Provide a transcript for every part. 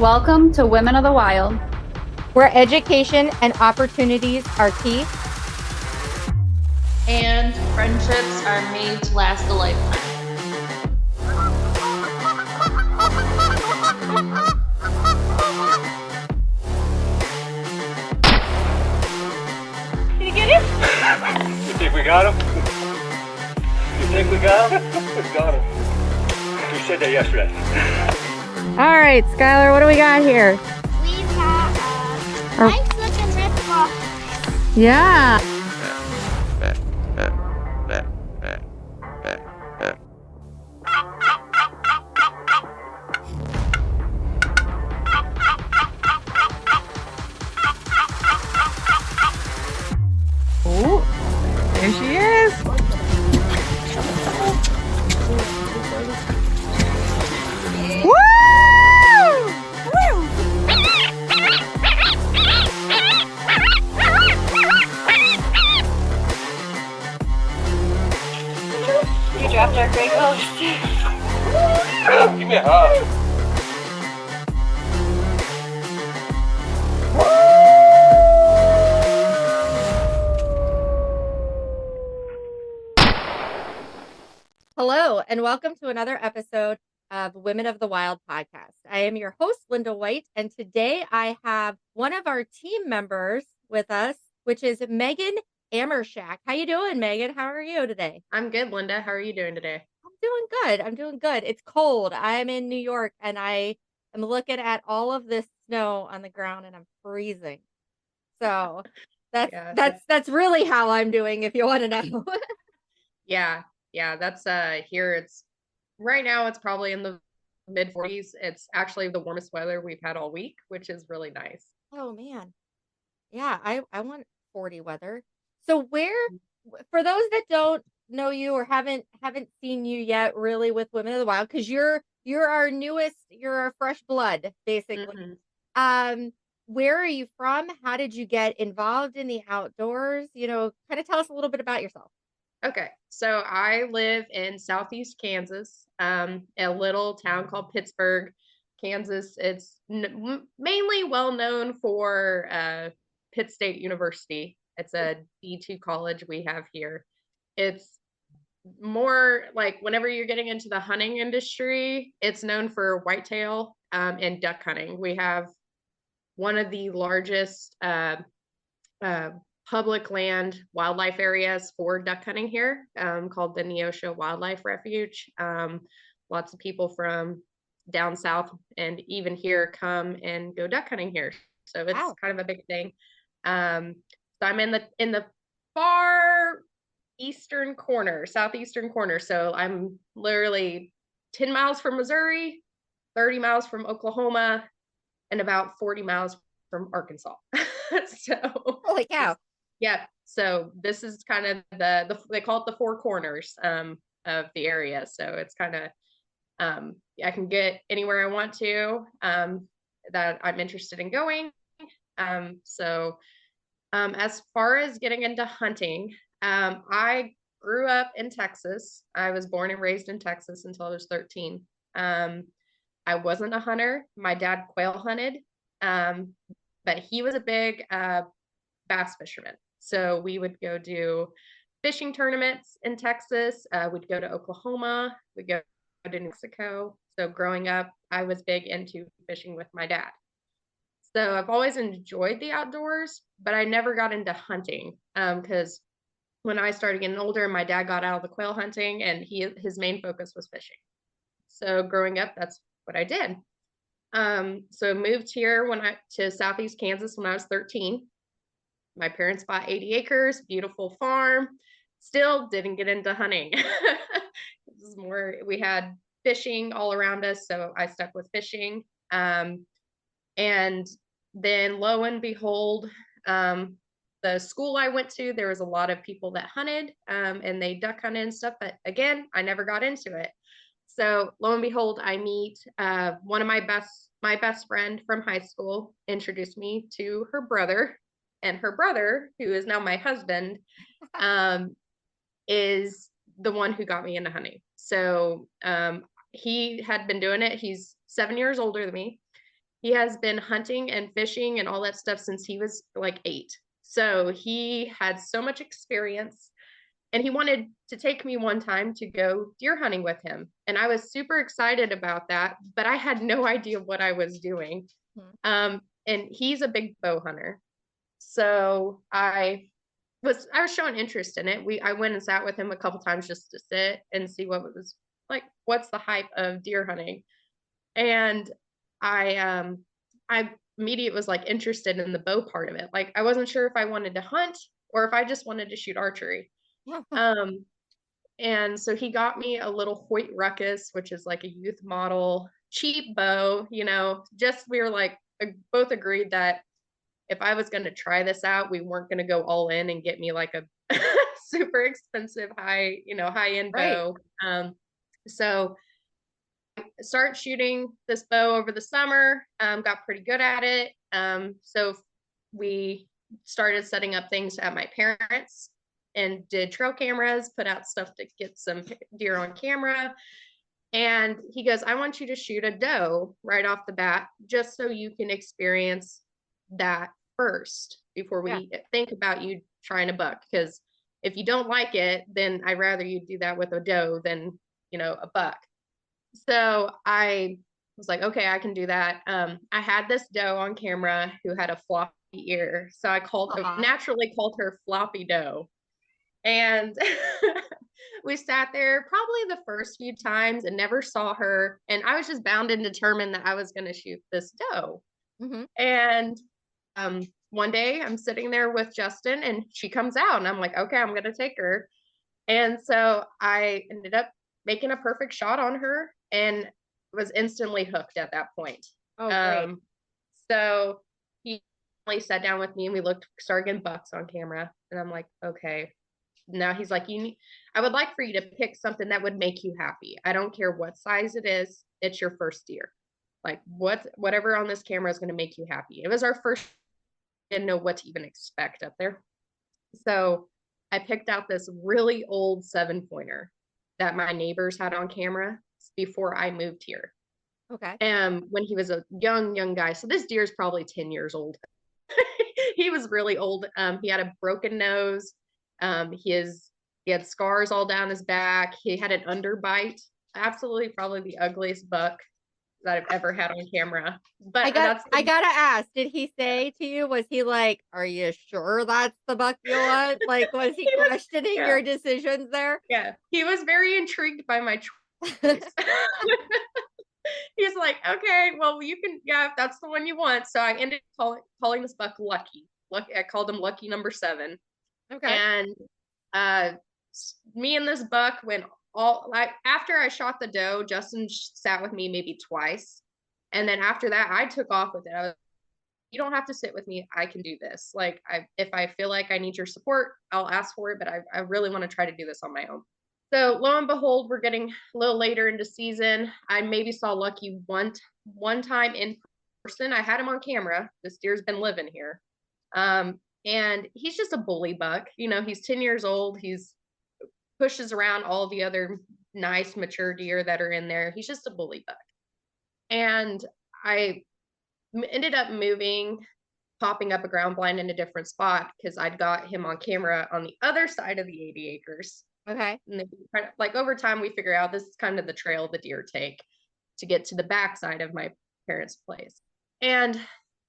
Welcome to Women of the Wild, where education and opportunities are key. And friendships are made to last a lifetime. Did you get him? You think we got him? You think we got him? We got him. We said that yesterday. All right, Skylar, what do we got here? We've got a nice looking red box. Yeah. Oh, there she is. You dropped our great ghost. Give me a hug. Hello, and welcome to another episode of Women of the Wild podcast. I am your host, Linda White, and today I have one of our team members with us, which is Megan Amershek. How you doing, Megan? How are you today? I'm good, Linda. How are you doing today? I'm doing good. It's cold. I'm in New York, and I am looking at all of this snow on the ground, and I'm freezing. So that's really how I'm doing, if you want to know. Yeah, that's here it's right now it's probably in the mid 40s. It's actually the warmest weather we've had all week, which is really nice. Oh man. Yeah, I want 40 weather. So for those that don't know you or haven't seen you yet really with Women of the Wild, because you're our newest, you're our fresh blood, basically. Mm-hmm. Where are you from? How did you get involved in the outdoors? Kind of tell us a little bit about yourself. Okay, so I live in Southeast Kansas, a little town called Pittsburgh, Kansas. It's mainly well known for Pitt State University. It's a D2 college we have here. It's more like whenever you're getting into the hunting industry, it's known for whitetail and duck hunting. We have one of the largest public land wildlife areas for duck hunting here, called the Neosho Wildlife Refuge. Lots of people from down south and even here come and go duck hunting here. So it's kind of a big thing. So I'm in the far eastern corner, southeastern corner. So I'm literally 10 miles from Missouri, 30 miles from Oklahoma, and about 40 miles from Arkansas. So Holy cow. Yeah. So this is kind of they call it the four corners of the area. So it's kind of I can get anywhere I want to that I'm interested in going. As far as getting into hunting, I grew up in Texas. I was born and raised in Texas until I was 13. I wasn't a hunter. My dad quail hunted, but he was a big bass fisherman. So we would go do fishing tournaments in Texas. We'd go to Oklahoma. We'd go to New Mexico. So growing up, I was big into fishing with my dad. So I've always enjoyed the outdoors, but I never got into hunting because when I started getting older, my dad got out of the quail hunting and his main focus was fishing. So growing up, that's what I did. So moved here to Southeast Kansas when I was 13. My parents bought 80 acres, beautiful farm. Still didn't get into hunting. This is more, we had fishing all around us, so I stuck with fishing. And then lo and behold, the school I went to, there was a lot of people that hunted and they duck hunted and stuff. But again, I never got into it. So lo and behold, I meet one of my best friend from high school introduced me to her brother, and her brother, who is now my husband, is the one who got me into hunting. So he had been doing it. He's 7 years older than me. he has been hunting and fishing and all that stuff since he was like 8. So he had so much experience, and he wanted to take me one time to go deer hunting with him. And I was super excited about that, but I had no idea what I was doing. And he's a big bow hunter. So I was showing interest in it. I went and sat with him a couple times just to sit and see what it was like, what's the hype of deer hunting. And I immediately was like interested in the bow part of it. Like I wasn't sure if I wanted to hunt or if I just wanted to shoot archery. And so he got me a little Hoyt Ruckus, which is like a youth model, cheap bow, just we were like both agreed that if I was going to try this out, we weren't going to go all in and get me like a super expensive high end bow. So I started shooting this bow over the summer, got pretty good at it. So we started setting up things at my parents' and did trail cameras, put out stuff to get some deer on camera. And he goes, I want you to shoot a doe right off the bat, just so you can experience that first before we think about you trying a buck. Because if you don't like it, then I'd rather you do that with a doe than, a buck. So I was like, okay, I can do that. I had this doe on camera who had a floppy ear. So I naturally called her Floppy Doe. And we sat there probably the first few times and never saw her. And I was just bound and determined that I was going to shoot this doe. And one day I'm sitting there with Justin and she comes out and I'm like, okay, I'm going to take her. And so I ended up making a perfect shot on her and was instantly hooked at that point. Great. So he sat down with me and we started getting bucks on camera. And I'm like, okay. Now he's like, I would like for you to pick something that would make you happy. I don't care what size it is. It's your first deer. Like whatever on this camera is going to make you happy. It was our first, didn't know what to even expect up there. So I picked out this really old 7-pointer that my neighbors had on camera before I moved here. Okay. And when he was a young guy. So this deer is probably 10 years old. He was really old. He had a broken nose. He had scars all down his back. He had an underbite. Absolutely, probably the ugliest buck that I've ever had on camera. But I gotta ask, did he say to you, was he like, are you sure that's the buck you want? Like, was he questioning your decisions there? Yeah, he was very intrigued by my choice. He's like, okay, well, you can, if that's the one you want. So I ended up calling this buck Lucky. I called him Lucky number 7. Okay. And me and this buck went after I shot the doe, Justin sat with me maybe twice. And then after that, I took off with it. I was, you don't have to sit with me. I can do this. Like, if I feel like I need your support, I'll ask for it. But I really want to try to do this on my own. So lo and behold, we're getting a little later into season. I maybe saw Lucky one time in person. I had him on camera. This deer's been living here. And he's just a bully buck. He's 10 years old. He's pushes around all the other nice mature deer that are in there. He's just a bully buck. And I ended up popping up a ground blind in a different spot because I'd got him on camera on the other side of the 80 acres. Okay. And then, like, over time, we figure out this is kind of the trail the deer take to get to the backside of my parents' place. And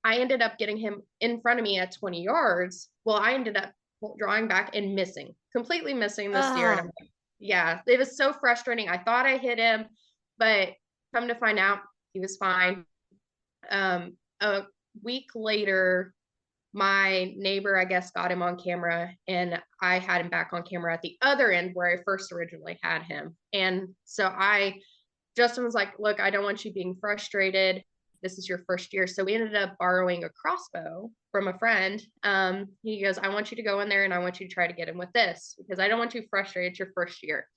I ended up getting him in front of me at 20 yards. Well, I ended up drawing back and completely missing this deer. And I'm like, yeah, it was so frustrating. I thought I hit him, but come to find out, he was fine. A week later, my neighbor, I guess, got him on camera, and I had him back on camera at the other end where I first originally had him. And so Justin was like, look, I don't want you being frustrated. This is your first year. So we ended up borrowing a crossbow from a friend. He goes, I want you to go in there and I want you to try to get him with this because I don't want you frustrated. It's your first year.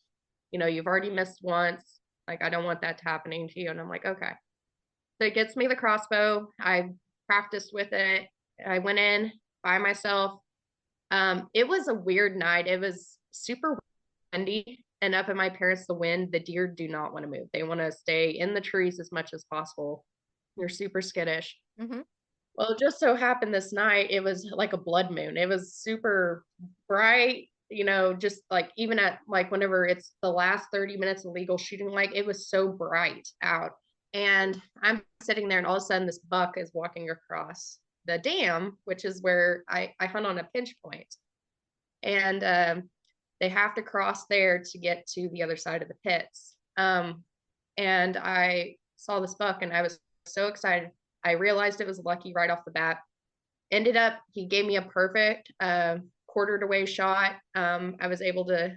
You've already missed once. Like, I don't want that happening to you. And I'm like, okay. So it gets me the crossbow. I practiced with it. I went in by myself. It was a weird night. It was super windy. And up at my parents, the wind, the deer do not want to move. They want to stay in the trees as much as possible. You're super skittish. Mm-hmm. Well, it just so happened this night, it was like a blood moon. It was super bright, just like even at like whenever it's the last 30 minutes of legal shooting, like it was so bright out. And I'm sitting there and all of a sudden this buck is walking across the dam, which is where I hunt on a pinch point. And they have to cross there to get to the other side of the pits. And I saw this buck and I was so excited. I realized it was lucky right off the bat. Ended up, he gave me a perfect quartered away shot. I was able to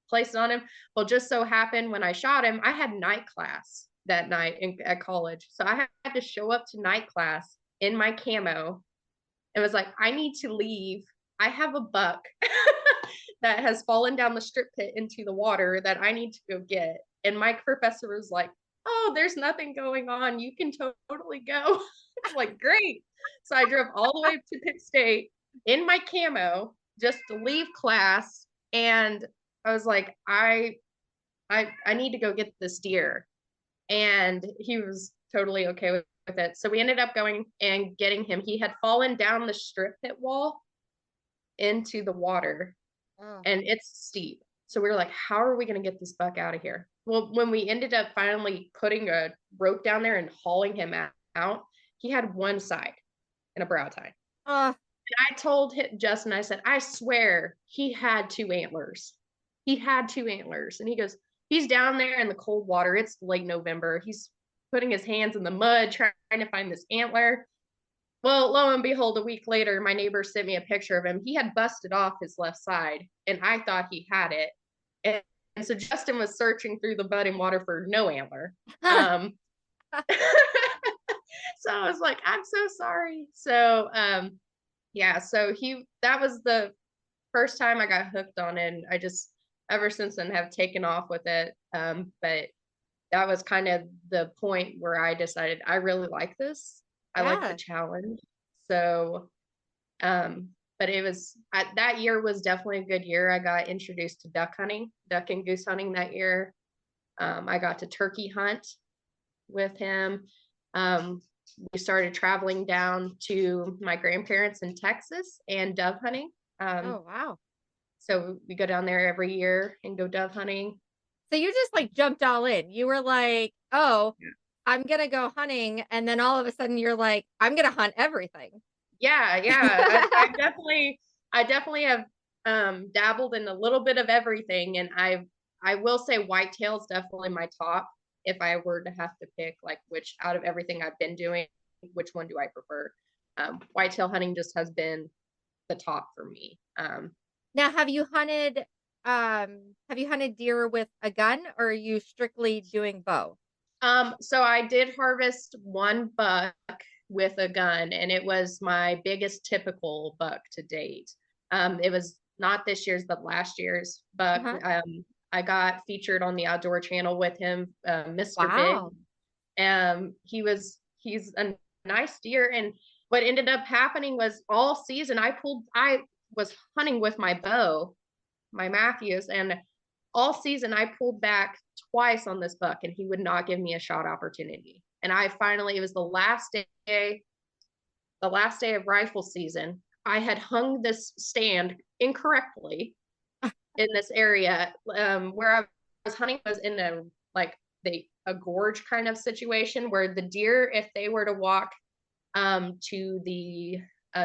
place it on him. Well, just so happened when I shot him, I had night class that night at college. So I had to show up to night class in my camo. It was like, I need to leave. I have a buck that has fallen down the strip pit into the water that I need to go get. And my professor was like, oh, there's nothing going on. You can totally go. I'm like, great. So I drove all the way to Pitt State in my camo just to leave class. And I was like, I need to go get this deer. And he was totally okay with it. So we ended up going and getting him. He had fallen down the strip pit wall into the water. Oh. And it's steep. So we were like, how are we going to get this buck out of here? Well, when we ended up finally putting a rope down there and hauling him out, he had one side and a brow tine. And I told Justin, I said, I swear he had two antlers. He had two antlers. And he goes, he's down there in the cold water. It's late November. He's putting his hands in the mud, trying to find this antler. Well, lo and behold, a week later, my neighbor sent me a picture of him. He had busted off his left side, and I thought he had it. And so Justin was searching through the budding water for no antler. So I was like, I'm so sorry. So, yeah, so that was the first time I got hooked on it. And I just, ever since then, have taken off with it. But that was kind of the point where I decided I really like this. I like the challenge. So, but it was, that year was definitely a good year. I got introduced to duck and goose hunting that year. I got to turkey hunt with him. We started traveling down to my grandparents in Texas and dove hunting. Oh, wow. So we go down there every year and go dove hunting. So you just like jumped all in. You were like, oh, yeah, I'm going to go hunting. And then all of a sudden you're like, I'm going to hunt everything. Yeah. I definitely have dabbled in a little bit of everything. And I will say whitetail is definitely my top. If I were to have to pick like which out of everything I've been doing, which one do I prefer? Whitetail hunting just has been the top for me. Now, have you hunted deer with a gun, or are you strictly doing bow? So I did harvest one buck with a gun, and it was my biggest typical buck to date. It was not this year's, but last year's buck. I got featured on the Outdoor Channel with him, Mr. Wow. Big. He's a nice deer. And what ended up happening was all season I was hunting with my bow, my Matthews, and all season I pulled back twice on this buck and he would not give me a shot opportunity. And it was the last day of rifle season. I had hung this stand incorrectly in this area. Where I was hunting was in a gorge kind of situation where the deer, if they were to walk to the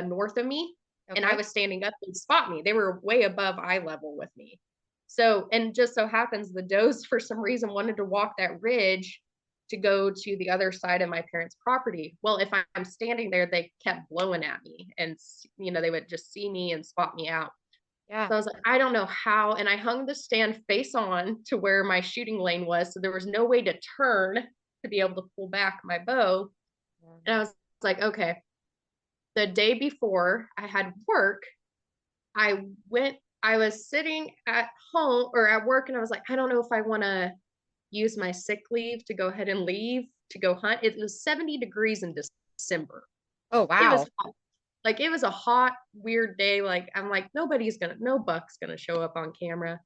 north of me, okay, and I was standing up, they'd spot me. They were way above eye level with me. So, and just so happens the does for some reason wanted to walk that ridge to go to the other side of my parents' property. Well, if I'm standing there, they kept blowing at me and, they would just see me and spot me out. Yeah. So I was like, I don't know how. And I hung the stand face on to where my shooting lane was. So there was no way to turn to be able to pull back my bow. And I was like, okay. The day before I had work, I was sitting at home or at work and I was like, I don't know if I want to use my sick leave to go ahead and leave to go hunt. It was 70 degrees in December. Oh, wow. It was hot. Like, it was a hot, weird day. Like, I'm like, no buck's going to show up on camera.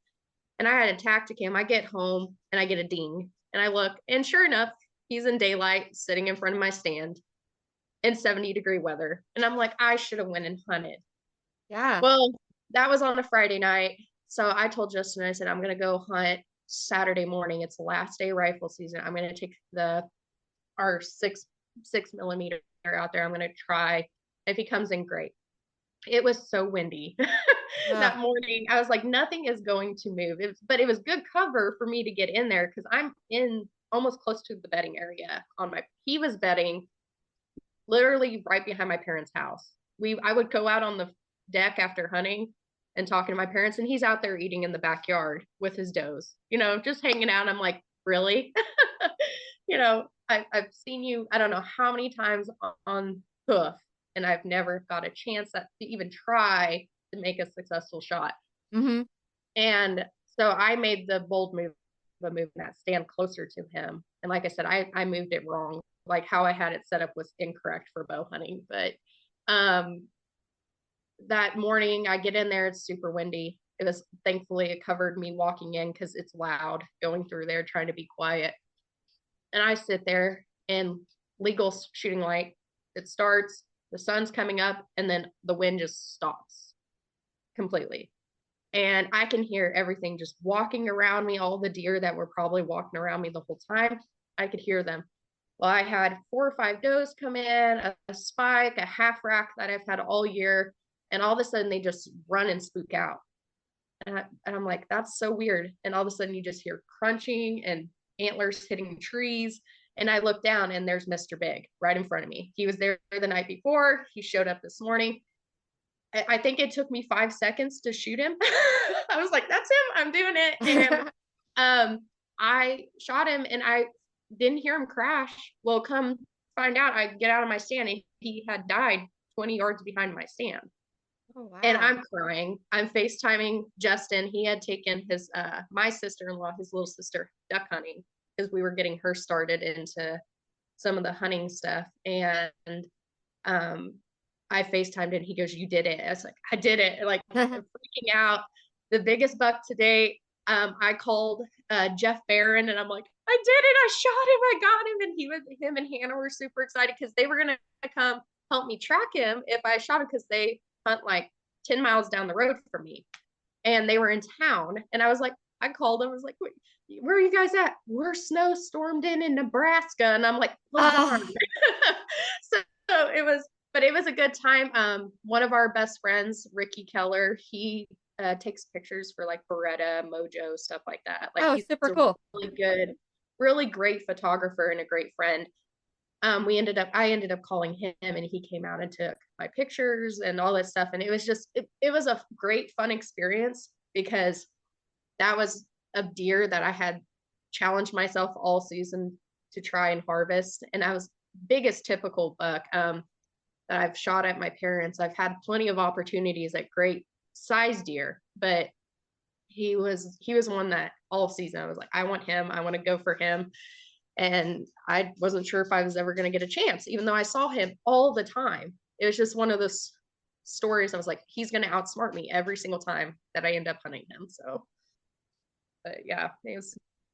And I had a Tacticam. I get home and I get a ding and I look, and sure enough, He's in daylight, sitting in front of my stand in 70-degree weather. And I'm like, I should have went and hunted. Yeah. Well, that was on a Friday night. So I told Justin, I said, I'm going to go hunt Saturday morning. It's the last day of rifle season. I'm going to take our 6mm out there. I'm going to try. If he comes in, great. It was so windy that morning. I was like, nothing is going to move. But it was good cover for me to get in there because I'm in almost close to the bedding area he was bedding literally right behind my parents' house. I would go out on the deck after hunting and talking to my parents, and he's out there eating in the backyard with his does, just hanging out. I'm like, really? I've seen you, I don't know how many times on hoof, and I've never got a chance to even try to make a successful shot. Mm-hmm. And so I made the bold move of moving that stand closer to him. And like I said, I moved it wrong. Like how I had it set up was incorrect for bow hunting. But that morning I get in there, it's super windy. Thankfully it covered me walking in because it's loud going through there trying to be quiet. And I sit there and legal shooting light, it starts, the sun's coming up, and then the wind just stops completely. And I can hear everything just walking around me, all the deer that were probably walking around me the whole time. I could hear them. Well, I had 4 or 5 does come in, a spike, a half rack that I've had all year. And all of a sudden they just run and spook out. And I'm like, that's so weird. And all of a sudden you just hear crunching and antlers hitting trees. And I look down and there's Mr. Big right in front of me. He was there the night before. He showed up this morning. I think it took me 5 seconds to shoot him. I was like, that's him. I'm doing it. And I shot him and I didn't hear him crash. Well, come find out, I get out of my stand and he had died 20 yards behind my stand. Oh, wow. And I'm crying. I'm FaceTiming Justin. He had taken his my sister-in-law, his little sister, duck hunting because we were getting her started into some of the hunting stuff. And I FaceTimed and he goes, you did it. I was like, I did it. Like I'm freaking out. The biggest buck to date. I called Jeff Barron and I'm like, I did it. I shot him. I got him. And him and Hannah were super excited because they were going to come help me track him if I shot him because they hunt like 10 miles down the road from me. And they were in town. And I was like, I called them. I was like, where are you guys at? We're snowstormed in Nebraska. And I'm like, so it was a good time. One of our best friends, Ricky Keller, he takes pictures for like Beretta, Mojo, stuff like that. Like he's super cool. Really good, really great photographer and a great friend. I ended up calling him and he came out and took my pictures and all that stuff. And it was just, it was a great, fun experience because that was a deer that I had challenged myself all season to try and harvest. And I was biggest typical buck that I've shot at my parents. I've had plenty of opportunities at great size deer, but he was one that all season I was like, I want him. I want to go for him. And I wasn't sure if I was ever going to get a chance, even though I saw him all the time. It was just one of those stories. I was like, he's going to outsmart me every single time that I end up hunting him. So, but yeah,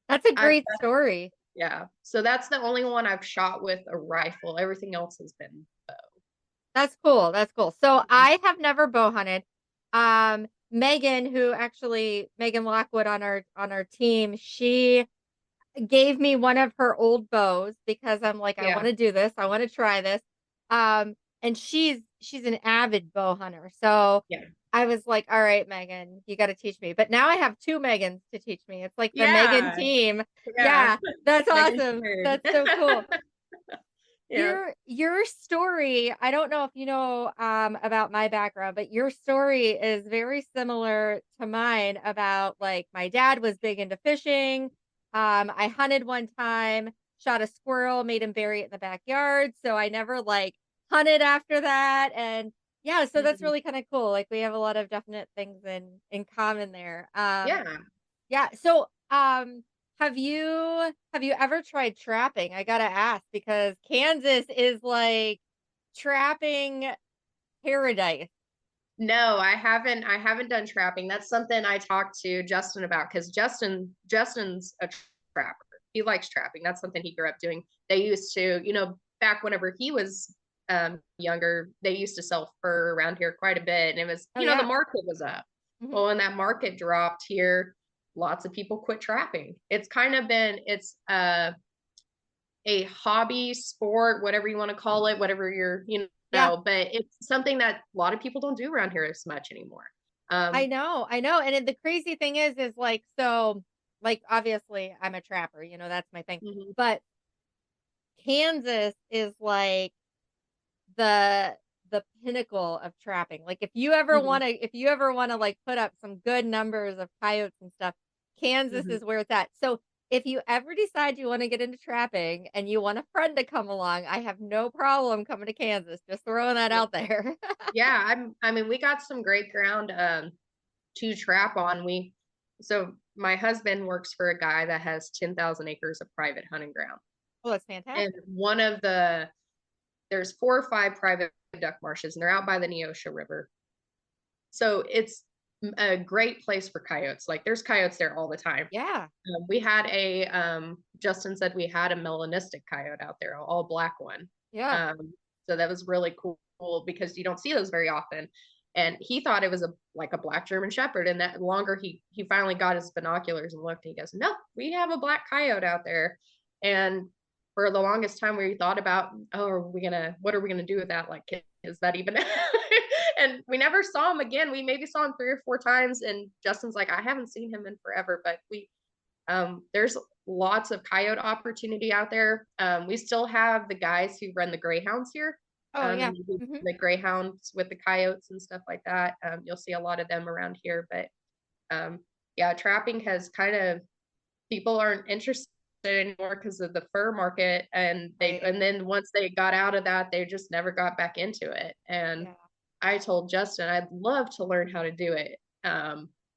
that's a great story. Yeah. So that's the only one I've shot with a rifle. Everything else has been bow. That's cool. That's cool. So I have never bow hunted. Megan Lockwood on our team, she gave me one of her old bows because I'm like, I want to do this. I want to try this. And she's an avid bow hunter. So I was like, all right, Megan, you got to teach me. But now I have 2 Megans to teach me. It's like the Megan team. Yeah, that's awesome. That's so cool. Your story, I don't know if you know about my background, but your story is very similar to mine about like my dad was big into fishing. I hunted one time, shot a squirrel, made him bury it in the backyard. So I never like hunted after that. And yeah, so that's really kind of cool. Like we have a lot of definite things in common there. Yeah. So, have you ever tried trapping? I gotta ask because Kansas is like trapping paradise. No, I haven't done trapping. That's something I talked to Justin about because Justin's a trapper. he likes trapping. That's something he grew up doing. They used to, back whenever he was younger, they used to sell fur around here quite a bit, and it was, Oh, the yeah. market was up. Mhm. Well, when that market dropped here, lots of people quit trapping. It's kind of been, it's a hobby sport, whatever you want to call it, whatever you're, Yeah. but it's something that a lot of people don't do around here as much anymore. I know. And the crazy thing is like, so, like, obviously I'm a trapper, that's my thing. Mhm, But Kansas is like the the pinnacle of trapping. Like, mhm, if you ever want to like put up some good numbers of coyotes and stuff, Kansas mhm. is where it's at. So if you ever decide you want to get into trapping and you want a friend to come along, I have no problem coming to Kansas. Just throwing that Yeah, out there. yeah, I mean, we got some great ground to trap on. So my husband works for a guy that has 10,000 acres of private hunting ground. Well, that's And fantastic. there's 4 or 5 private duck marshes, and they're out by the Neosho River. So it's a great place for coyotes. Like, there's coyotes there all the time. Yeah. We had Justin said we had a melanistic coyote out there, all black one. Yeah. So that was really cool because you don't see those very often. And he thought it was like a black German Shepherd. And that longer he finally got his binoculars and looked, and he goes, "No, we have a black coyote out there." And for the longest time, we thought about, oh, what are we gonna do with that? Like, is that even? And we never saw him again. We maybe saw him 3 or 4 times, and Justin's like, I haven't seen him in forever, but there's lots of coyote opportunity out there. We still have the guys who run the greyhounds here. Oh, yeah. And we do Mhm. the greyhounds with the coyotes and stuff like that. You'll see a lot of them around here, but um, yeah, trapping has kind of, people aren't interested anymore because of the fur market, and Right. then once they got out of that, they just never got back into it. And Yeah. I told Justin I'd love to learn how to do it.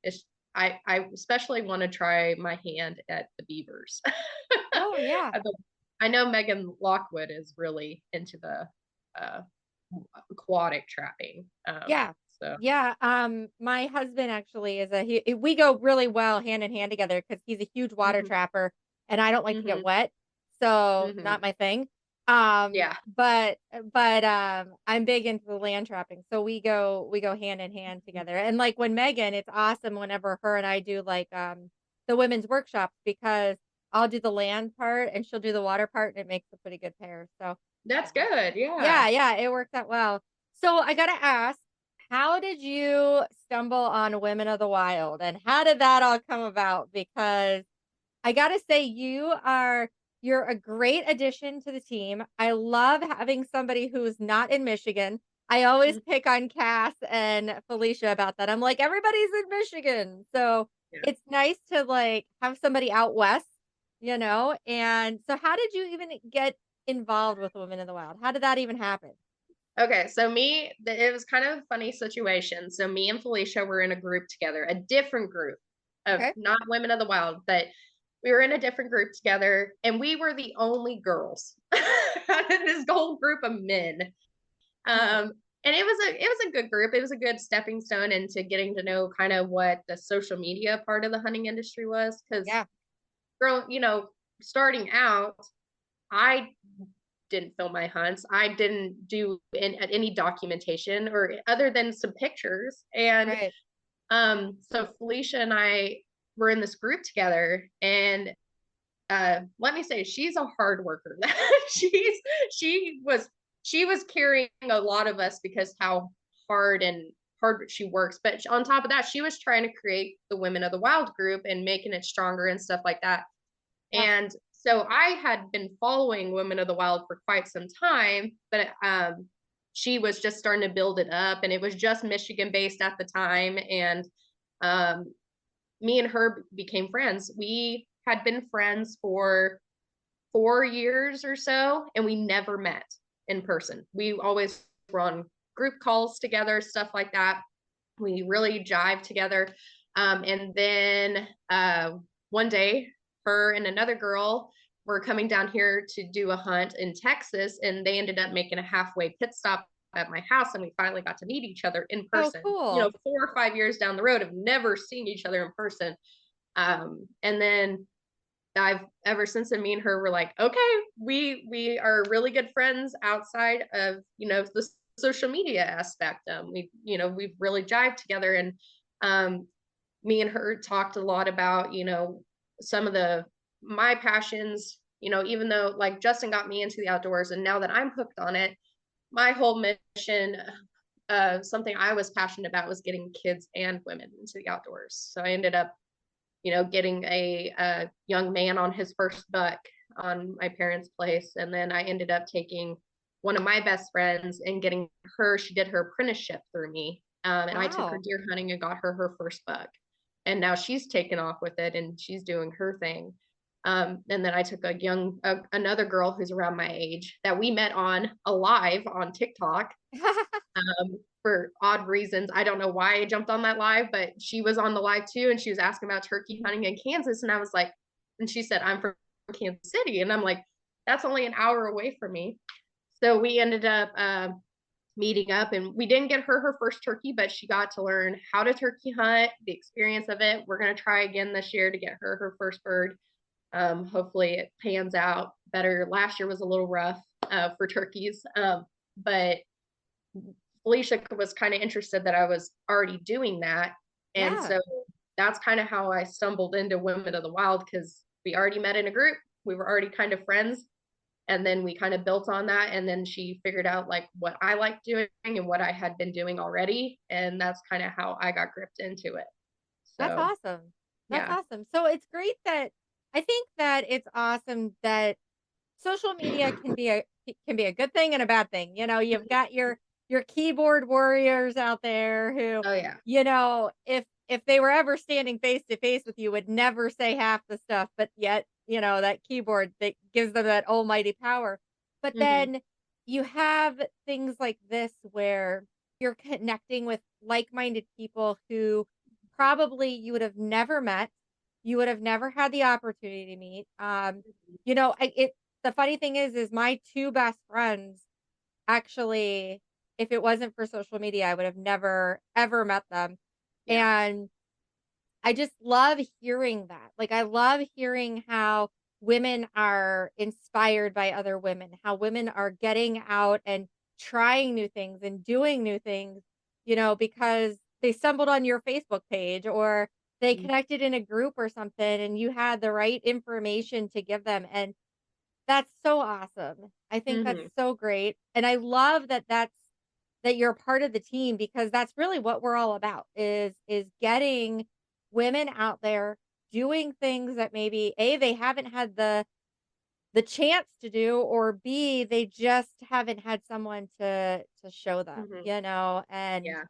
It's I especially want to try my hand at the beavers. Oh, yeah. I know Megan Lockwood is really into the uh, aquatic trapping. Yeah. So Yeah. My husband actually we go really well hand in hand together because he's a huge water mhm, trapper and I don't like to get mhm, wet. So mhm. not my thing. Yeah. But I'm big into the land trapping. So we go hand in hand together. And like when Megan, it's awesome whenever her and I do like the women's workshops because I'll do the land part and she'll do the water part and it makes a pretty good pair. So That's yeah. good. Yeah, Yeah. yeah, it worked out well. So I gotta ask, how did you stumble on Women of the Wild and how did that all come about? Because I gotta say you're a great addition to the team. I love having somebody who's not in Michigan. I always Mhm. pick on Cass and Felicia about that. I'm like, everybody's in Michigan. So Yeah. it's nice to like have somebody out west, And so how did you even get involved with Women in the Wild? How did that even happen? Okay, so it was kind of a funny situation. So me and Felicia were in a group together, a different group of Okay. not Women of the Wild, but we were in a different group together, and we were the only girls out of this whole group of men. Mhm. And it was a good group. It was a good stepping stone into getting to know kind of what the social media part of the hunting industry was. Because, Yeah. girl, starting out, I didn't film my hunts. I didn't do any documentation or other than some pictures. And Right. so Felicia and I were in this group together, and let me say, she's a hard worker. she's she was she was carrying a lot of us because how hard she works. But on top of that, she was trying to create the Women of the Wild group and making it stronger and stuff like that. Yeah. And so I had been following Women of the Wild for quite some time, but she was just starting to build it up, and it was just Michigan based at the time. And um, me and her became friends. We had been friends for 4 years or so, and we never met in person. We always were on group calls together, stuff like that. We really jived together. And then one day, her and another girl were coming down here to do a hunt in Texas, and they ended up making a halfway pit stop at my house, and we finally got to meet each other in Oh, person. cool. 4 or 5 years down the road of never seeing each other in person. And then I've ever since then, me and her were like, okay, we are really good friends outside of, you know, the social media aspect. We, you know, we've really jived together, and me and her talked a lot about, you know, some of my passions, you know, even though like Justin got me into the outdoors, and now that I'm hooked on it, my whole mission, something I was passionate about was getting kids and women into the outdoors. So I ended up, you know, getting a young man on his first buck on my parents' place. And then I ended up taking one of my best friends and getting her, she did her apprenticeship through me. And I took her Wow. deer hunting and got her first buck. And now she's taken off with it and she's doing her thing. And then I took another girl who's around my age that we met on a live on TikTok. For odd reasons. I don't know why I jumped on that live, but she was on the live too, and she was asking about turkey hunting in Kansas, and I was like, and she said, I'm from Kansas City, and I'm like, that's only an hour away from me. So we ended up meeting up, and we didn't get her first turkey, but she got to learn how to turkey hunt, the experience of it. We're going to try again this year to get her first bird. Hopefully it pans out better. Last year was a little rough for turkeys, but Felicia was kind of interested that I was already doing that. And Yeah. so that's kind of how I stumbled into Women of the Wild, because we already met in a group. We were already kind of friends. And then we kind of built on that. And then she figured out like what I liked doing and what I had been doing already. And that's kind of how I got gripped into it. That's So, awesome. That's yeah. awesome. So it's great that I think that it's awesome that social media can be a good thing and a bad thing. You know, you've got your keyboard warriors out there who, Oh, yeah. you know, if they were ever standing face to face with you would never say half the stuff, but yet, you know, that keyboard that gives them that almighty power. But Mm-hmm. then you have things like this where you're connecting with like-minded people who probably you would have never met. You would have never had the opportunity to meet. You know, the funny thing is my 2 best friends actually, if it wasn't for social media, I would have never ever met them. Yeah. And I just love hearing that. Like, I love hearing how women are inspired by other women, how women are getting out and trying new things and doing new things, you know, because they stumbled on your Facebook page or they connected in a group or something and you had the right information to give them. And that's so awesome. I think that's Mm-hmm. so great. And I love that you're a part of the team because that's really what we're all about is getting women out there doing things that maybe A, they haven't had the chance to do, or B, they just haven't had someone to show them, Mm-hmm. you know, Yeah.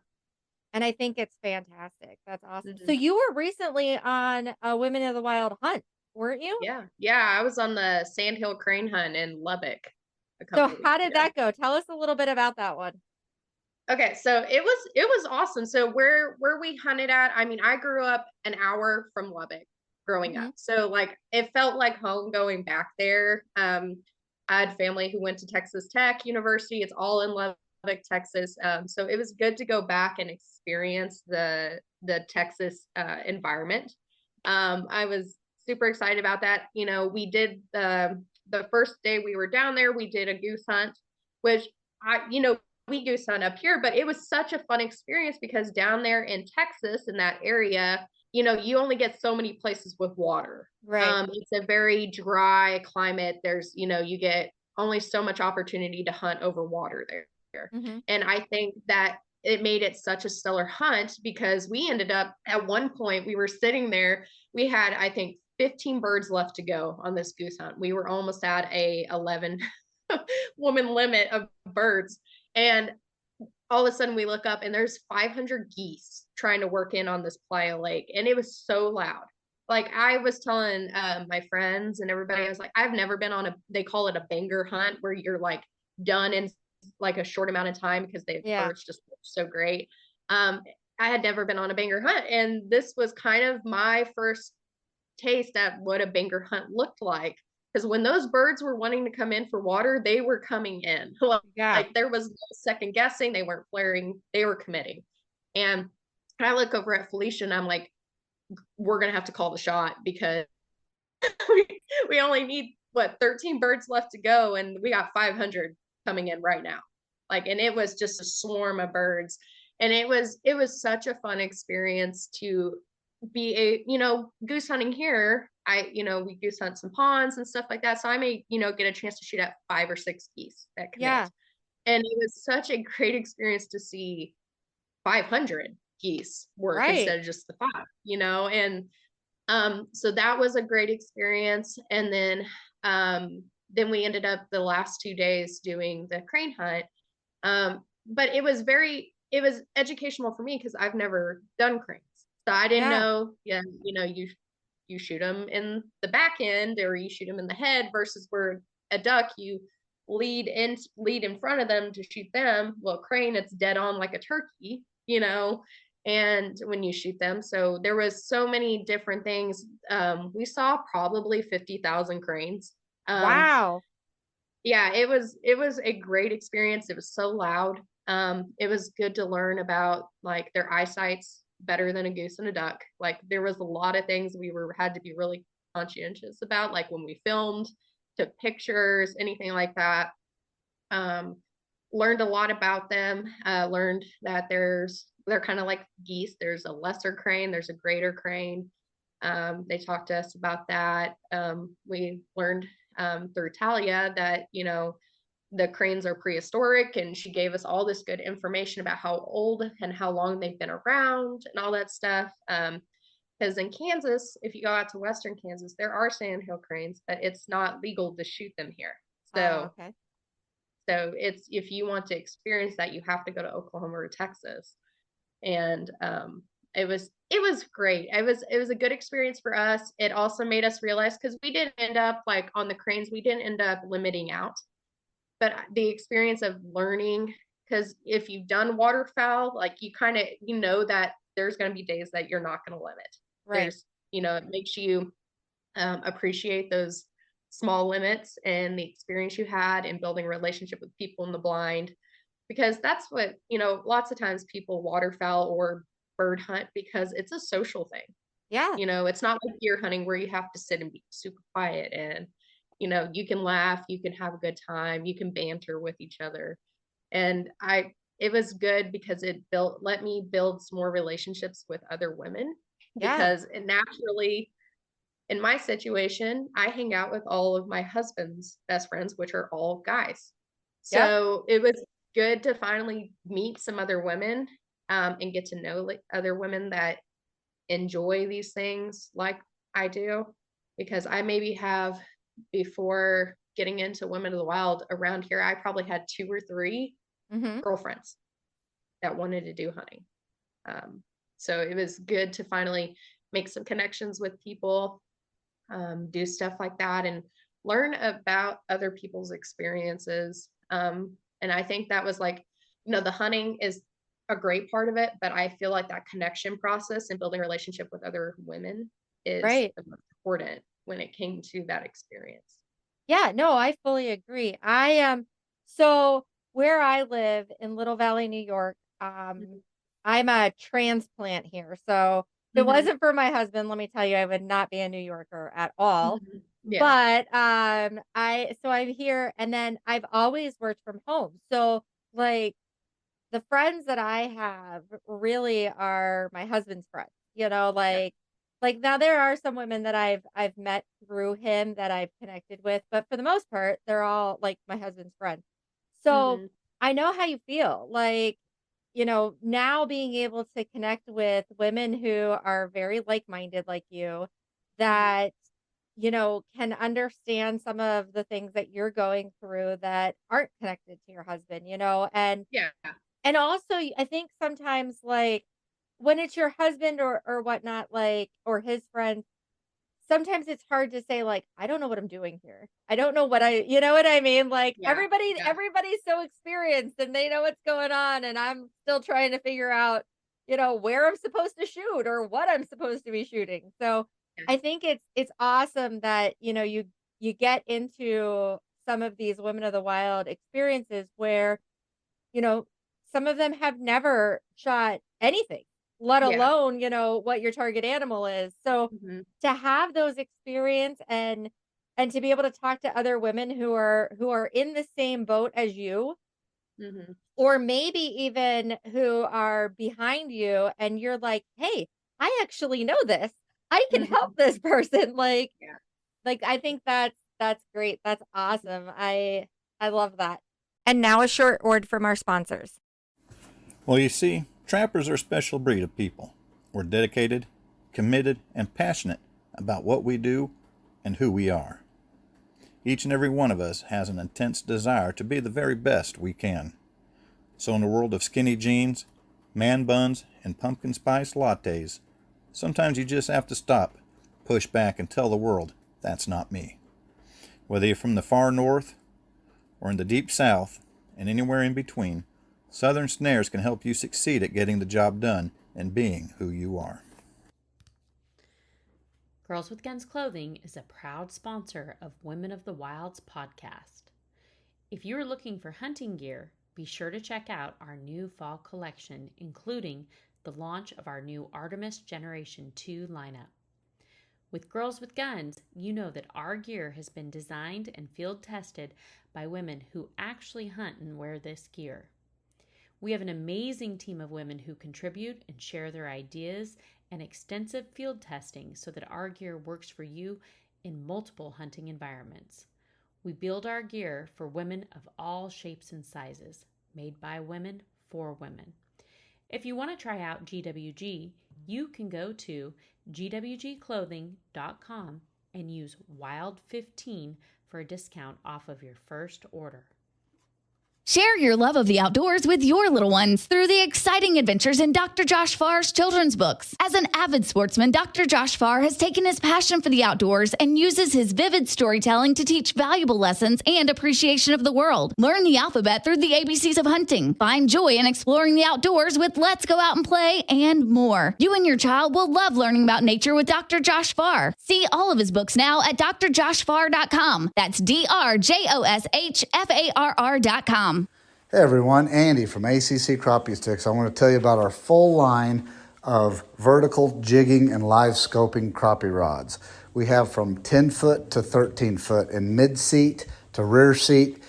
and I think it's fantastic. That's awesome. So Mm-hmm. you were recently on a Women of the Wild hunt, weren't you? Yeah. Yeah. I was on the Sandhill Crane Hunt in Lubbock a So couple of weeks how did ago. that go? Tell us a little bit about that one. Okay, so it was awesome. So where we hunted at, I mean, I grew up an hour from Lubbock growing up. Mhm. So like it felt like home going back there. I had family who went to Texas Tech University. It's all in Lubbock, Texas. So it was good to go back and experience the Texas environment. I was super excited about that. You know, we did the first day we were down there, we did a goose hunt, which you know, we goose hunt up here, but it was such a fun experience because down there in Texas, in that area, you know, you only get so many places with water. Right. It's a very dry climate. There's, you know, you get only so much opportunity to hunt over water there. Mhm. And I think that it made it such a stellar hunt because we ended up at one point, we were sitting there, we had, I think, 15 birds left to go on this goose hunt. We were almost at a 11 woman limit of birds. And all of a sudden we look up and there's 500 geese trying to work in on this playa lake. And it was so loud. Like I was telling my friends and everybody, I was like, I've never been on they call it a banger hunt where you're like done in like a short amount of time because the Yeah. birds just look so great. I had never been on a banger hunt. And this was kind of my first taste at what a banger hunt looked like. Because when those birds were wanting to come in for water, they were coming in. Yeah. Like there was no second guessing. They weren't flaring. They were committing. And I look over at Felicia and I'm like, we're going to have to call the shot because we only need what 13 birds left to go, and we got 500 coming in right now. Like, and it was just a swarm of birds, and it was such a fun experience to be goose hunting here. We goose hunt some ponds and stuff like that. So I may, get a chance to shoot at 5 or 6 geese that commit. Yeah. And it was such a great experience to see 500 geese work Right. instead of just the 5, and so that was a great experience. And then we ended up the last 2 days doing the crane hunt. But it was educational for me because I've never done cranes. So I didn't know, you shoot them in the back end or you shoot them in the head versus where a duck, you lead in front of them to shoot them. Well, crane, it's dead on like a turkey, and when you shoot them. So there was so many different things. We saw probably 50,000 cranes. Wow. Yeah, it was a great experience. It was so loud. It was good to learn about like their eyesight's better than a goose and a duck. Like there was a lot of things we had to be really conscientious about, like when we filmed, took pictures, anything like that. Learned a lot about them. Learned that they're kind of like geese. There's a lesser crane, there's a greater crane. They talked to us about that. We learned through Talia that the cranes are prehistoric, and she gave us all this good information about how old and how long they've been around and all that stuff. Because in Kansas, if you go out to Western Kansas, there are sandhill cranes, but it's not legal to shoot them here. So okay. So if you want to experience that, you have to go to Oklahoma or Texas. And it was great. It was a good experience for us. It also made us realize, because we didn't end up like on the cranes, we didn't end up limiting out, but the experience of learning, because if you've done waterfowl, like you kind of that there's going to be days that you're not going to limit. Right. It makes you appreciate those small limits and the experience you had in building a relationship with people in the blind, because that's what lots of times people waterfowl or bird hunt because it's a social thing. Yeah. It's not like deer hunting where you have to sit and be super quiet, and you can laugh, you can have a good time, you can banter with each other. And it was good because it let me build some more relationships with other women, because it naturally, in my situation, I hang out with all of my husband's best friends, which are all guys. So it was good to finally meet some other women, and get to know like other women that enjoy these things like I do, because I maybe have, before getting into Women of the Wild around here, I probably had 2 or 3 girlfriends that wanted to do hunting. So it was good to finally make some connections with people, do stuff like that, and learn about other people's experiences. And I think that was like, the hunting is a great part of it, but I feel like that connection process and building a relationship with other women is the most important when it came to that experience. Yeah, no, I fully agree. So where I live in Little Valley, New York, I'm a transplant here. So if it wasn't for my husband, let me tell you, I would not be a New Yorker at all. Yeah. But I'm here, and then I've always worked from home. So like the friends that I have really are my husband's friends, like now there are some women that I've met through him that I've connected with, but for the most part, they're all like my husband's friends. So I know how you feel, like, now being able to connect with women who are very like-minded like you, that, can understand some of the things that you're going through that aren't connected to your husband, and also, I think sometimes, like, when it's your husband or whatnot, like, or his friend, sometimes it's hard to say, like, I don't know what I'm doing here. I don't know you know what I mean? Like, everybody's so experienced and they know what's going on, and I'm still trying to figure out, where I'm supposed to shoot or what I'm supposed to be shooting. So I think it's awesome that, you get into some of these Women of the Wild experiences where, some of them have never shot anything, let Yeah. alone, what your target animal is. So Mhm. to have those experience and to be able to talk to other women who are in the same boat as you, Mhm. or maybe even who are behind you, and you're like, "Hey, I actually know this. I can Mhm. help this person." Yeah. Like I think that's great. That's awesome. I love that. And now a short word from our sponsors. Well, you see, trappers are a special breed of people. We're dedicated, committed, and passionate about what we do and who we are. Each and every one of us has an intense desire to be the very best we can. So in the world of skinny jeans, man buns, and pumpkin spice lattes, sometimes you just have to stop, push back, and tell the world, that's not me. Whether you're from the far north or in the deep south and anywhere in between, Southern Snares can help you succeed at getting the job done and being who you are. Girls with Guns Clothing is a proud sponsor of Women of the Wilds podcast. If you are looking for hunting gear, be sure to check out our new fall collection, including the launch of our new Artemis Generation 2 lineup. With Girls with Guns, you know that our gear has been designed and field tested by women who actually hunt and wear this gear. We have an amazing team of women who contribute and share their ideas and extensive field testing so that our gear works for you in multiple hunting environments. We build our gear for women of all shapes and sizes, made by women for women. If you want to try out GWG, you can go to gwgclothing.com and use WILD15 for a discount off of your first order. Share your love of the outdoors with your little ones through the exciting adventures in Dr. Josh Farr's children's books. As an avid sportsman, Dr. Josh Farr has taken his passion for the outdoors and uses his vivid storytelling to teach valuable lessons and appreciation of the world. Learn the alphabet through the ABCs of hunting. Find joy in exploring the outdoors with Let's Go Out and Play and more. You and your child will love learning about nature with Dr. Josh Farr. See all of his books now at drjoshfarr.com. That's DRJOSHFARR.com. Hey everyone, Andy from ACC Crappie Sticks. I want to tell you about our full line of vertical jigging and live scoping crappie rods. We have from 10 foot to 13 foot in mid seat to rear seat,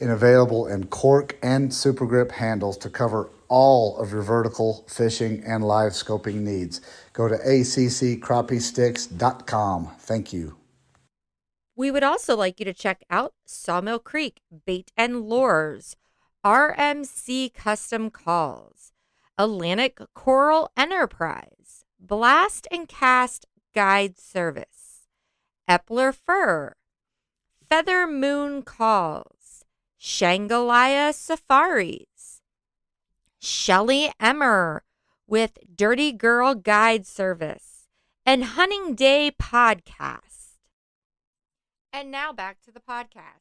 and available in cork and super grip handles to cover all of your vertical fishing and live scoping needs. Go to accrappiesticks.com. Thank you. We would also like you to check out Sawmill Creek Bait and Lures, RMC Custom Calls, Atlantic Coral Enterprise, Blast and Cast Guide Service, Epler Fur, Feather Moon Calls, Shangalaya Safaris, Shelly Emmer with Dirty Girl Guide Service, and Hunting Day Podcast. And now back to the podcast.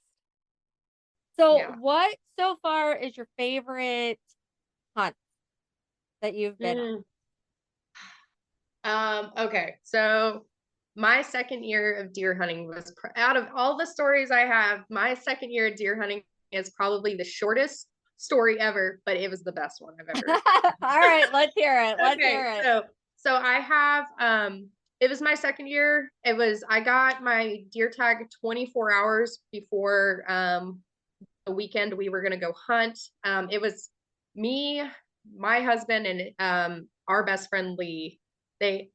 So Yeah. what so far is your favorite hunt that you've been on? Okay. So my second year of deer hunting was out of all the stories I have, my second year of deer hunting is probably the shortest story ever, but it was the best one I've ever. All right, let's hear it. Let's Okay, hear it. so I have it was my second year. I got my deer tag 24 hours before the weekend we were gonna go hunt. It was me, my husband, and our best friend Lee. I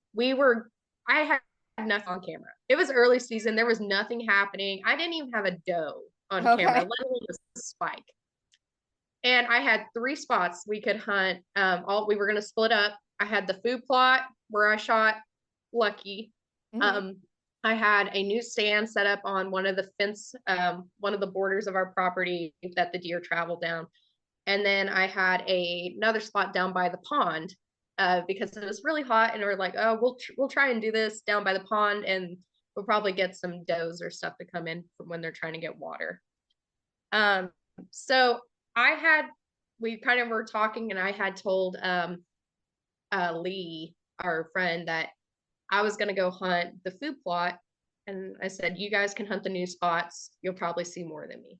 had nothing on camera. It was early season, there was nothing happening. I didn't even have a doe on camera, let alone a spike. And I had 3 spots we could hunt. We were gonna split up. I had the food plot where I shot Lucky. I had a new stand set up on one of the one of the borders of our property that the deer travel down. And then I had another spot down by the pond because it was really hot, and we're like, oh, we'll try and do this down by the pond, and we'll probably get some does or stuff to come in from when they're trying to get water. So we kind of were talking, and I had told Lee, our friend, that I was going to go hunt the food plot. And I said, you guys can hunt the new spots. You'll probably see more than me.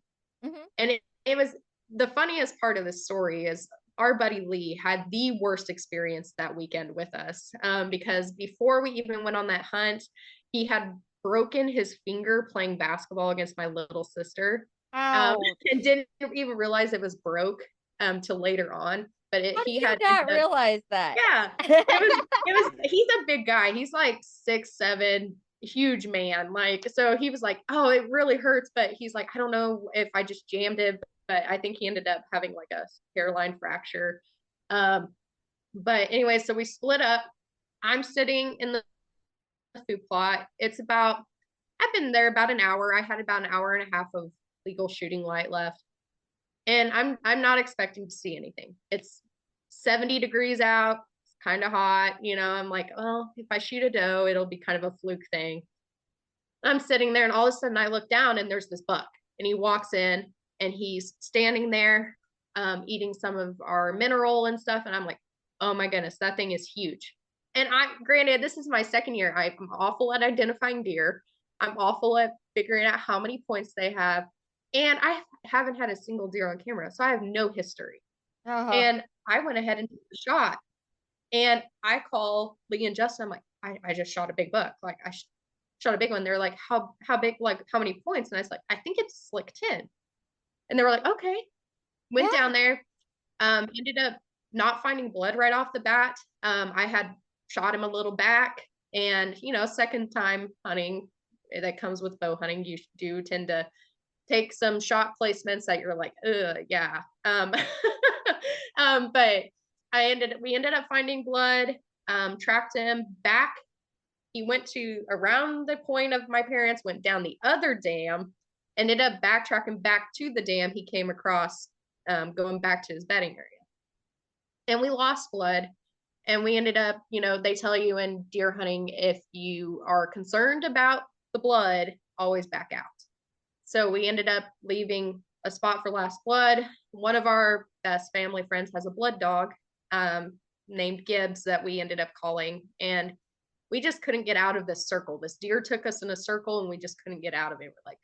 And it was the funniest part of this story is our buddy Lee had the worst experience that weekend with us, because before we even went on that hunt, he had broken his finger playing basketball against my little sister, Ouch. and didn't even realize it was broke till later on. But How did he you had not ended up, realize that? yeah, it was he's a big guy. He's like 6'7", huge man. Like, so he was like, oh, it really hurts, but he's like, I don't know if I just jammed it, but I think he ended up having like a hairline fracture. But anyway, so we split up. I'm sitting in the food plot. I've been there about an hour. I had about an hour and a half of legal shooting light left. And I'm not expecting to see anything. It's 70 degrees out. It's kind of hot. I'm like, well, if I shoot a doe, it'll be kind of a fluke thing. I'm sitting there and all of a sudden I look down and there's this buck and he walks in and he's standing there eating some of our mineral and stuff. And I'm like, oh my goodness, that thing is huge. And granted, this is my second year. I'm awful at identifying deer. I'm awful at figuring out how many points they have. And I haven't had a single deer on camera. So I have no history. And I went ahead and took the shot. And I call Lee and Justin. I'm like, I just shot a big buck. Like I shot a big one. They're like, how big, like how many points? And I was like, I think it's like 10. And they were like, okay. Went down there, ended up not finding blood right off the bat. I had shot him a little back, and second time hunting that comes with bow hunting, you do tend to take some shot placements that you're like, yeah. But we ended up finding blood, tracked him back. He went to around the point of my parents, went down the other dam, ended up backtracking back to the dam he came across, going back to his bedding area. And we lost blood. And we ended up, they tell you in deer hunting, if you are concerned about the blood, always back out. So we ended up leaving a spot for last blood. One of our best family friends has a blood dog named Gibbs that we ended up calling. And we just couldn't get out of this circle. This deer took us in a circle and we just couldn't get out of it. We're like,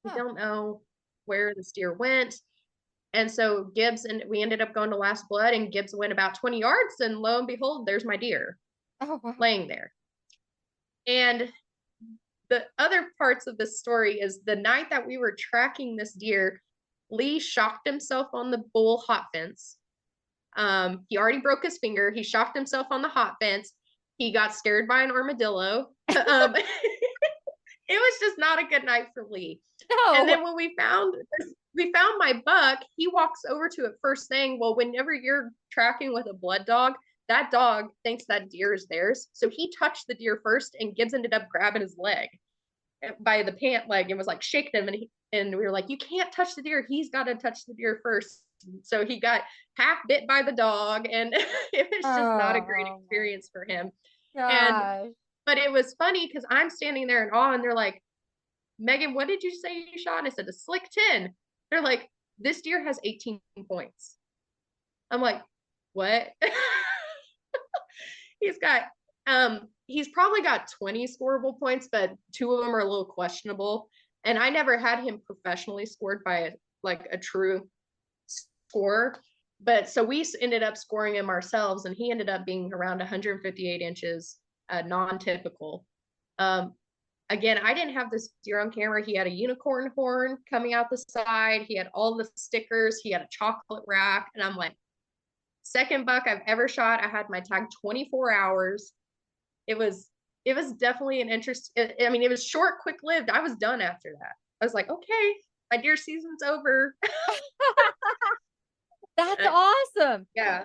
we don't know where this deer went. And so Gibbs, and we ended up going to last blood, and Gibbs went about 20 yards, and lo and behold, there's my deer laying there. And the other parts of this story is the night that we were tracking this deer, Lee shocked himself on the bull hot fence. He already broke his finger. He shocked himself on the hot fence. He got scared by an armadillo. It was just not a good night for Lee. No. And then when we found my buck, he walks over to it first thing. Well, whenever you're tracking with a blood dog, that dog thinks that deer is theirs. So he touched the deer first, and Gibbs ended up grabbing his leg by the pant leg and was like shaking him. And we were like, you can't touch the deer. He's got to touch the deer first. So he got half bit by the dog, and it was just not a great experience for him. But it was funny because I'm standing there in awe, and they're like, Megan, what did you say you shot? And I said, a slick 10. They're like, this deer has 18 points. I'm like, what? He's probably got 20 scoreable points, but 2 of them are a little questionable. And I never had him professionally scored by a true scorer. But so we ended up scoring him ourselves, and he ended up being around 158 inches, non-typical. Again, I didn't have this deer on camera. He had a unicorn horn coming out the side. He had all the stickers. He had a chocolate rack. And I'm like, second buck I've ever shot. I had my tag 24 hours. It was definitely an interest. It was short, quick-lived. I was done after that. I was like, okay, my deer season's over. That's awesome. Yeah.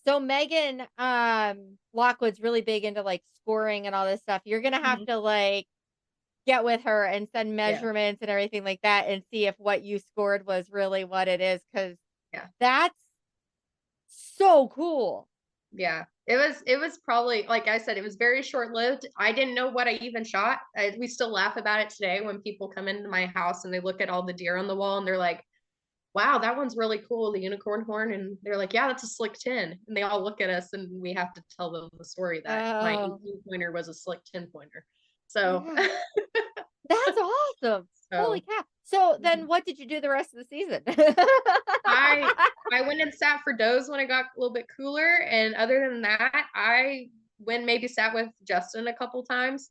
So Megan Lockwood's really big into scoring and all this stuff. You're gonna have to get with her and send measurements and everything like that, and see if what you scored was really what it is, because that's so cool. Yeah, it was probably, like I said, it was very short-lived. I didn't know what I even shot. We still laugh about it today when people come into my house and they look at all the deer on the wall and they're like, wow, that one's really cool, the unicorn horn. And they're like, yeah, that's a slick 10. And they all look at us, and we have to tell them the story that my 18 pointer was a slick 10 pointer. So that's awesome. Holy So cow. So then what did you do the rest of the season? I I went and sat for does when it got a little bit cooler, and other than that, I went maybe sat with Justin a couple times.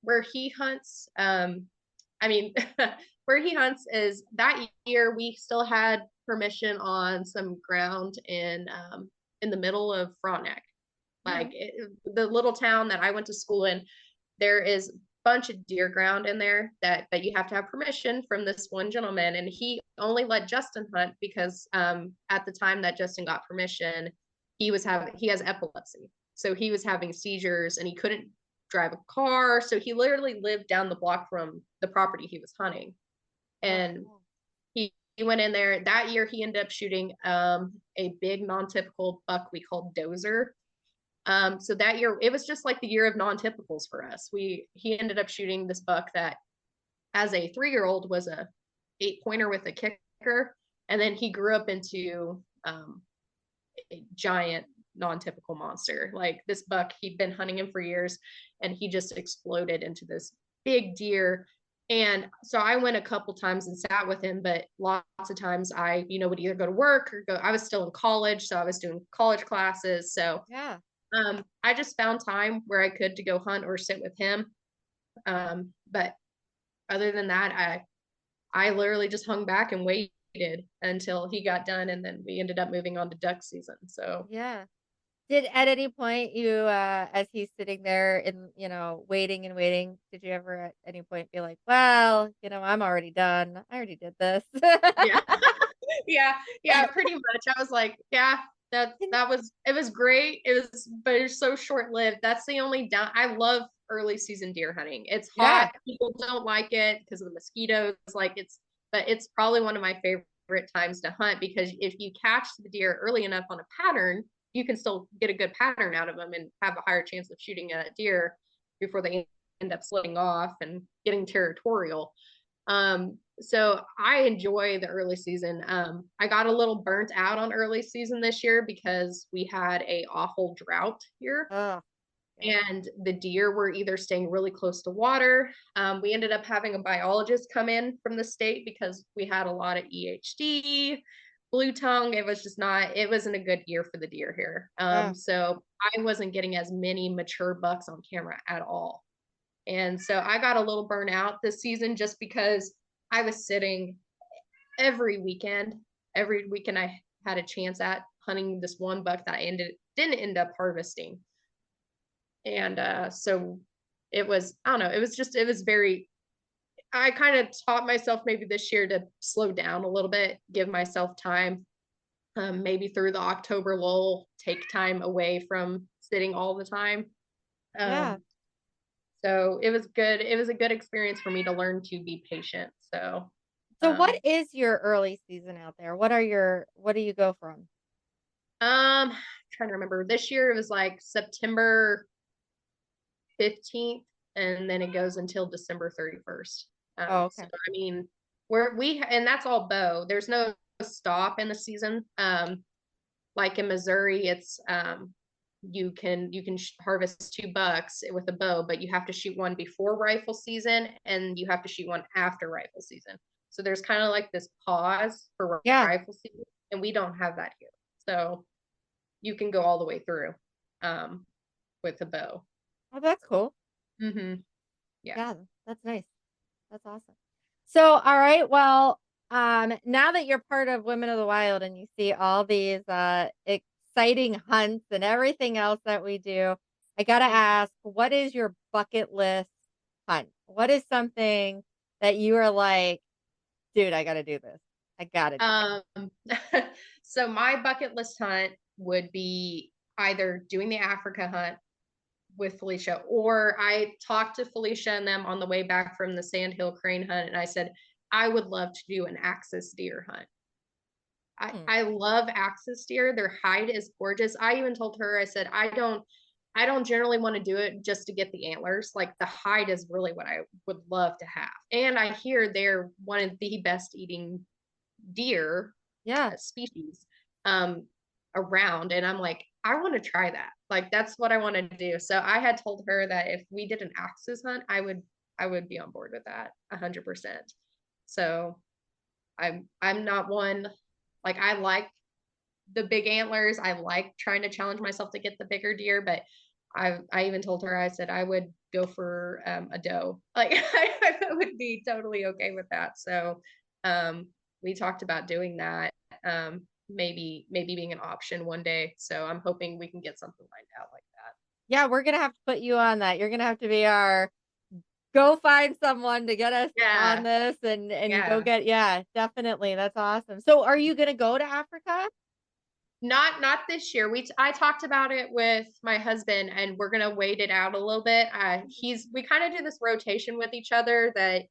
Where he hunts, I mean, where he hunts is that year we still had permission on some ground in the middle of Frontenac. Like the little town that I went to school in, there is a bunch of deer ground in there that you have to have permission from this one gentleman, and he only let Justin hunt because at the time that Justin got permission, he has epilepsy, so he was having seizures and he couldn't drive a car, so he literally lived down the block from the property he was hunting, and he went in there that year. He ended up shooting a big non-typical buck we called Dozer. So that year it was just like the year of non-typicals for us. He ended up shooting this buck that as a 3-year-old was a 8-pointer with a kicker, and then he grew up into a giant non-typical monster. Like this buck, he'd been hunting him for years, and he just exploded into this big deer. And so I went a couple times and sat with him, but lots of times I, would either go to work or go. I was still in college, so I was doing college classes. So Yeah. I just found time where I could to go hunt or sit with him. But other than that, I literally just hung back and waited until he got done, and then we ended up moving on to duck season. So Yeah. Did at any point you, as he's sitting there and, waiting and waiting, did you ever at any point be like, well, I'm already done. I already did this. yeah. yeah, pretty much. I was like, yeah, it was great. But it's so short lived. That's the only down. I love early season deer hunting. It's hot. People don't like it because of the mosquitoes. But it's probably one of my favorite times to hunt, because if you catch the deer early enough on a pattern, you can still get a good pattern out of them and have a higher chance of shooting a deer before they end up splitting off and getting territorial. So I enjoy the early season. I got a little burnt out on early season this year because we had a awful drought here. And the deer were either staying really close to water. We ended up having a biologist come in from the state because we had a lot of EHD, blue tongue. It wasn't a good year for the deer here. So I wasn't getting as many mature bucks on camera at all. And so I got a little burnt out this season just because I was sitting every weekend. Every weekend I had a chance at hunting this one buck that I didn't end up harvesting. And so it was, I don't know, I kind of taught myself maybe this year to slow down a little bit, give myself time, maybe through the October lull, take time away from sitting all the time. So it was good. It was a good experience for me to learn to be patient. So what is your early season out there? What do you go from? Trying to remember. This year it was like September 15th, and then it goes until December 31st. Okay. So I mean, and that's all bow. There's no stop in the season. Like in Missouri, it's you can harvest 2 bucks with a bow, but you have to shoot one before rifle season and you have to shoot one after rifle season. So there's kind of like this pause for rifle season, and we don't have that here. So you can go all the way through with a bow. Oh, that's cool. Yeah, that's nice. That's awesome. So, all right, well, now that you're part of Women of the Wild and you see all these exciting hunts and everything else that we do, I gotta ask, what is your bucket list hunt? What is something that you are like, dude, I gotta do this. I gotta do this. So my bucket list hunt would be either doing the Africa hunt with Felicia, or I talked to Felicia and them on the way back from the Sandhill crane hunt, and I said I would love to do an axis deer hunt. I love axis deer. Their hide is gorgeous. I even told her, I said, I don't generally want to do it just to get the antlers. Like the hide is really what I would love to have. And I hear they're one of the best eating deer species around. And I'm like, I want to try that. Like, that's what I want to do. So I had told her that if we did an axis hunt, I would I would be on board with that 100%. So I'm not one, like, I like the big antlers. I like trying to challenge myself to get the bigger deer, but I even told her, I said I would go for a doe. Like I would be totally okay with that. So we talked about doing that. Maybe being an option one day. So I'm hoping we can get something lined out like that. Yeah, we're gonna have to put you on that. You're gonna have to be our go find someone to get us on Yeah. this and go Yeah. get, yeah, definitely. That's awesome. So are you gonna go to Africa? Not this year. I talked about it with my husband, and we're gonna wait it out a little bit. We kind of do this rotation with each other that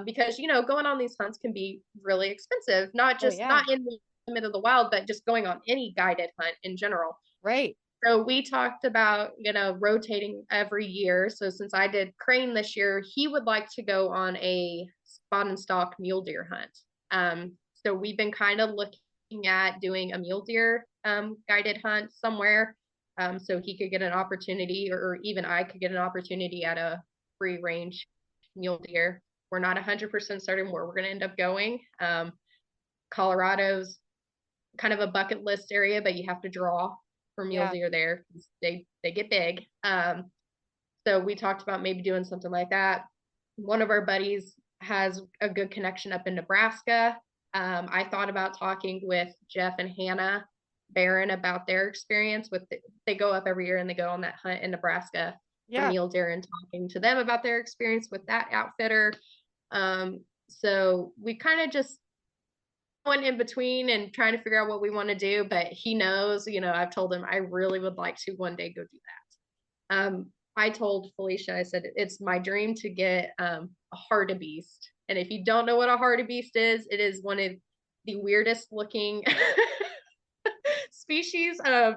because going on these hunts can be really expensive, not Oh just yeah. not in the middle of the wild, but just going on any guided hunt in general. Right. So we talked about, rotating every year. So since I did crane this year, he would like to go on a spot and stalk mule deer hunt. So we've been kind of looking at doing a mule deer guided hunt somewhere. So he could get an opportunity, or even I could get an opportunity at a free range mule deer. We're not 100% certain where we're going to end up going. Colorado's kind of a bucket list area, but you have to draw for mule deer there. They get big. So we talked about maybe doing something like that. One of our buddies has a good connection up in Nebraska. I thought about talking with Jeff and Hannah Barron about their experience with they go up every year and they go on that hunt in Nebraska for mule deer, and talking to them about their experience with that outfitter. So we kind of just went in between and trying to figure out what we want to do, but he knows, I've told him I really would like to one day go do that. I told Felicia, I said, it's my dream to get a hartebeest. And if you don't know what a hartebeest is, it is one of the weirdest looking species of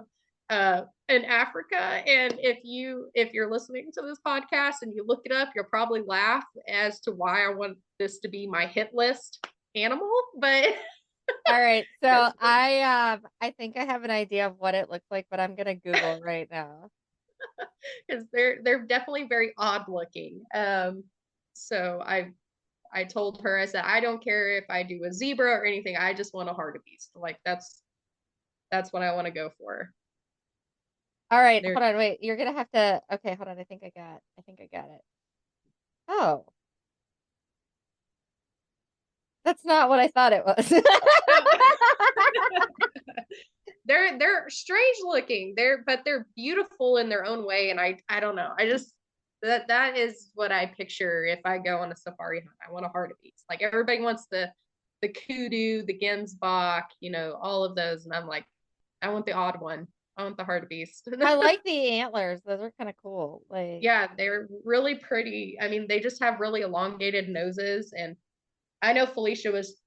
in Africa. And if you're listening to this podcast and you look it up, you'll probably laugh as to why I want this to be my hit list animal. But all right, so I think I have an idea of what it looks like, but I'm gonna Google right now. Because they're definitely very odd looking. So I told her, I said, I don't care if I do a zebra or anything. I just want a hartebeest. Like that's what I want to go for. All right, hold on, wait. You're gonna have to. Okay, hold on. I think I got it. Oh, that's not what I thought it was. They're strange looking. But they're beautiful in their own way. And I don't know. I just that is what I picture if I go on a safari hunt. I want a hartebeest. Like everybody wants the kudu, the gemsbok, all of those, and I'm like, I want the odd one. I want the hartebeest. I like the antlers. Those are kind of cool. Like, yeah, they're really pretty. I mean, they just have really elongated noses. And I know Felicia was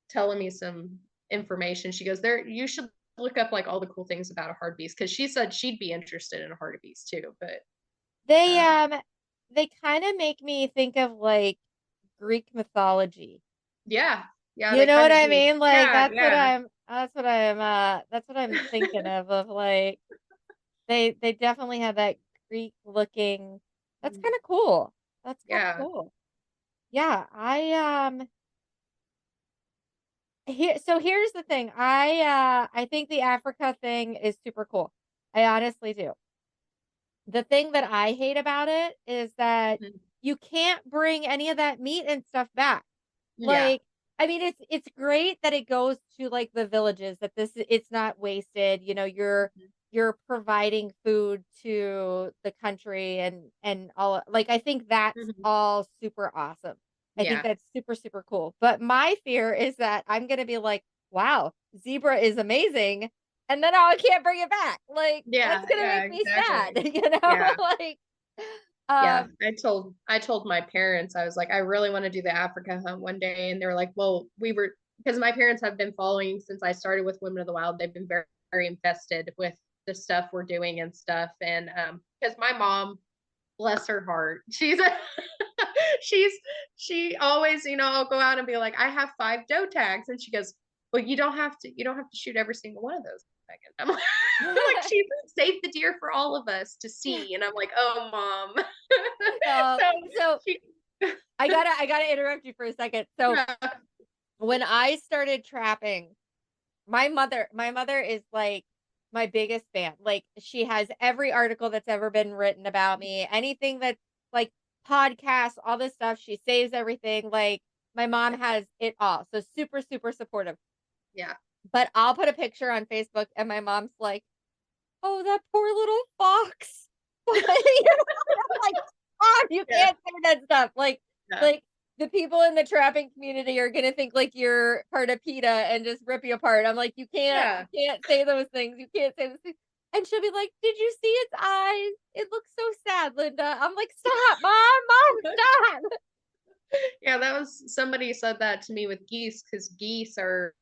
telling me some information. She goes, you should look up like all the cool things about a hartebeest, because she said she'd be interested in a hartebeest too. But they kind of make me think of like Greek mythology. Yeah. You know what I mean? Like that's what I'm thinking of like they definitely have that Greek looking. That's kind of cool. That's kind of cool. Yeah, here's the thing. I think the Africa thing is super cool. I honestly do. The thing that I hate about it is that you can't bring any of that meat and stuff back. Like, I mean, it's great that it goes to like the villages, that it's not wasted. You're providing food to the country and all. Like, I think that's all super awesome. I think that's super, super cool. But my fear is that I'm going to be like, wow, zebra is amazing. And then I can't bring it back. Like, that's going to make me sad, like, I told my parents, I was like, I really want to do the Africa hunt one day. And they were like, well, because my parents have been following since I started with Women of the Wild. They've been very, very invested with the stuff we're doing and stuff. And because my mom, bless her heart, she always, I'll go out and be like, I have 5 doe tags. And she goes, well, you don't have to shoot every single one of those. Megan. I'm like, like she saved the deer for all of us to see. And I'm like, oh, Mom. So she, I gotta interrupt you for a second. So when I started trapping, my mother is like my biggest fan. Like she has every article that's ever been written about me, anything that's like podcasts, all this stuff. She saves everything. Like my mom has it all. So super, super supportive. yeah. But I'll put a picture on Facebook and my mom's like, oh, that poor little fox. You know, I'm like, Mom, you can't say that stuff. Like the people in the trapping community are gonna think like you're part of PETA and just rip you apart. I'm like, you can't say those things. You can't say those things. And she'll be like, did you see its eyes? It looks so sad, Linda. I'm like, stop, Mom, stop. Yeah, that was somebody said that to me with geese, because geese are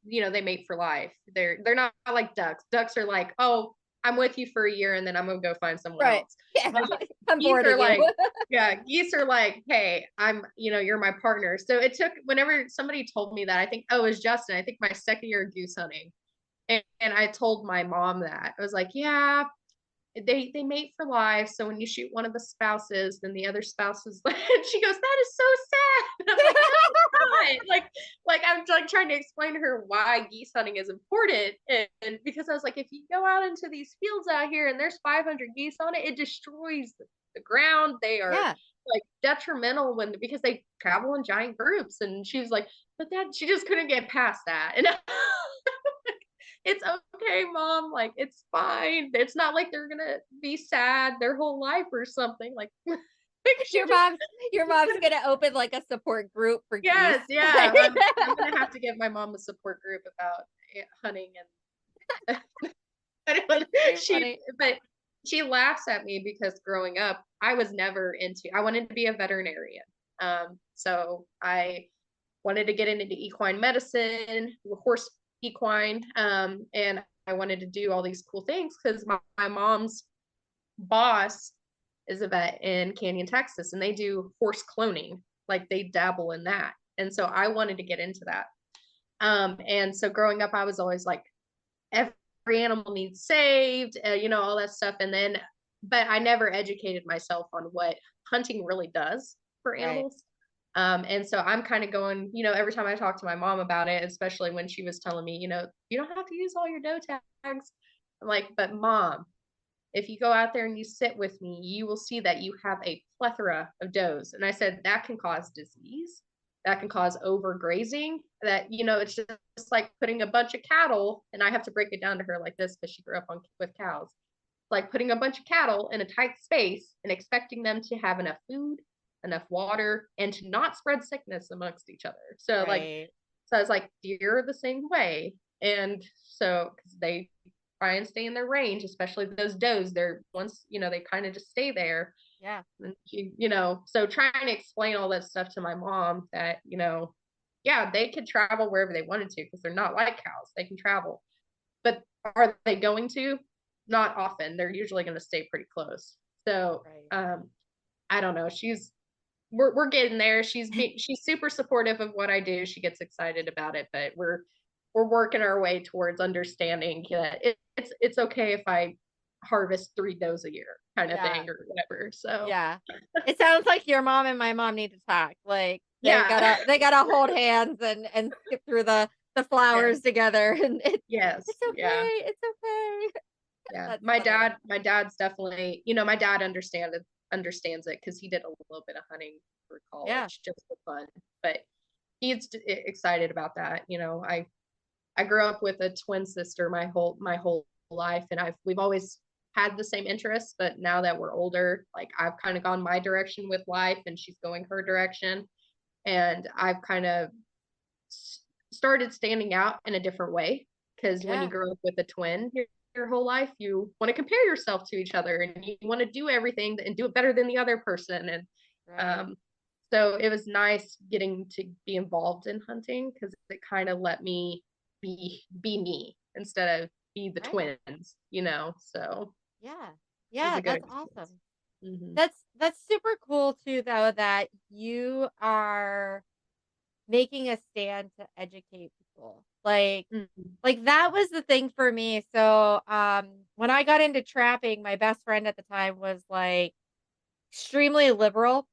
you know, they mate for life. They're not like ducks. Ducks are like, oh, I'm with you for a year and then I'm gonna go find someone else. Yeah, I'm Geese bored are of like, you. yeah, geese are like, hey, I'm, you know, you're my partner. So it took, whenever somebody told me that, I think, oh, it was Justin, I think my second year of goose hunting. And I told my mom that. I was like, yeah, they mate for life. So when you shoot one of the spouses, then the other spouse is like, she goes, that is so sad. And I'm like, no, it's not. Like I'm like trying to explain to her why geese hunting is important. And because I was like, if you go out into these fields out here and there's 500 geese on it, it destroys the ground. They are like detrimental because they travel in giant groups. And she was like, but that she just couldn't get past that. And it's okay, Mom. Like, it's fine. It's not like they're gonna be sad their whole life or something. Like, your mom's gonna open like a support group for yes, geese. yeah. I'm gonna have to give my mom a support group about hunting and but she laughs at me because growing up, I was never I wanted to be a veterinarian. So I wanted to get into equine medicine, horse equine, and I wanted to do all these cool things because my mom's boss is a vet in Canyon, Texas, and they do horse cloning. Like they dabble in that. And so I wanted to get into that. And so growing up, I was always like, every animal needs saved, you know, all that stuff. And then, but I never educated myself on what hunting really does for animals. And so I'm kind of going, you know, every time I talk to my mom about it, especially when she was telling me, you know, you don't have to use all your doe tags. I'm like, but Mom, if you go out there and you sit with me, you will see that you have a plethora of does. And I said, that can cause disease. That can cause overgrazing. That, you know, it's just like putting a bunch of cattle, and I have to break it down to her like this because she grew up with cows. Like putting a bunch of cattle in a tight space and expecting them to have enough food, enough water, and to not spread sickness amongst each other. So so I was like, deer are the same way. And so, because they try and stay in their range, especially those does, they're once, you know, they kind of just stay there. Yeah. And you know, so trying to explain all that stuff to my mom that, you know, yeah, they could travel wherever they wanted to because they're not like cows. They can travel. But are they going to? Not often. They're usually going to stay pretty close. So I don't know. We're getting there. She's super supportive of what I do. She gets excited about it, but we're working our way towards understanding that it's okay if I harvest 3 does a year kind of thing or whatever. So yeah, it sounds like your mom and my mom need to talk. Like they gotta hold hands and skip through the flowers together. And it's okay. It's okay. Yeah, my dad's definitely, you know, my dad understands it because he did a little bit of hunting for college just for fun, but he's excited about that. You know, I grew up with a twin sister my whole life, and we've always had the same interests, but now that we're older, like I've kind of gone my direction with life and she's going her direction, and I've kind of started standing out in a different way because when you grow up with a twin your whole life, you want to compare yourself to each other and you want to do everything and do it better than the other person. And so it was nice getting to be involved in hunting because it kind of let me be me instead of be the twins, you know. So that's awesome. That's super cool too, though, that you are making a stand to educate people people. Like Mhm. that was the thing for me. So when I got into trapping, my best friend at the time was like extremely liberal.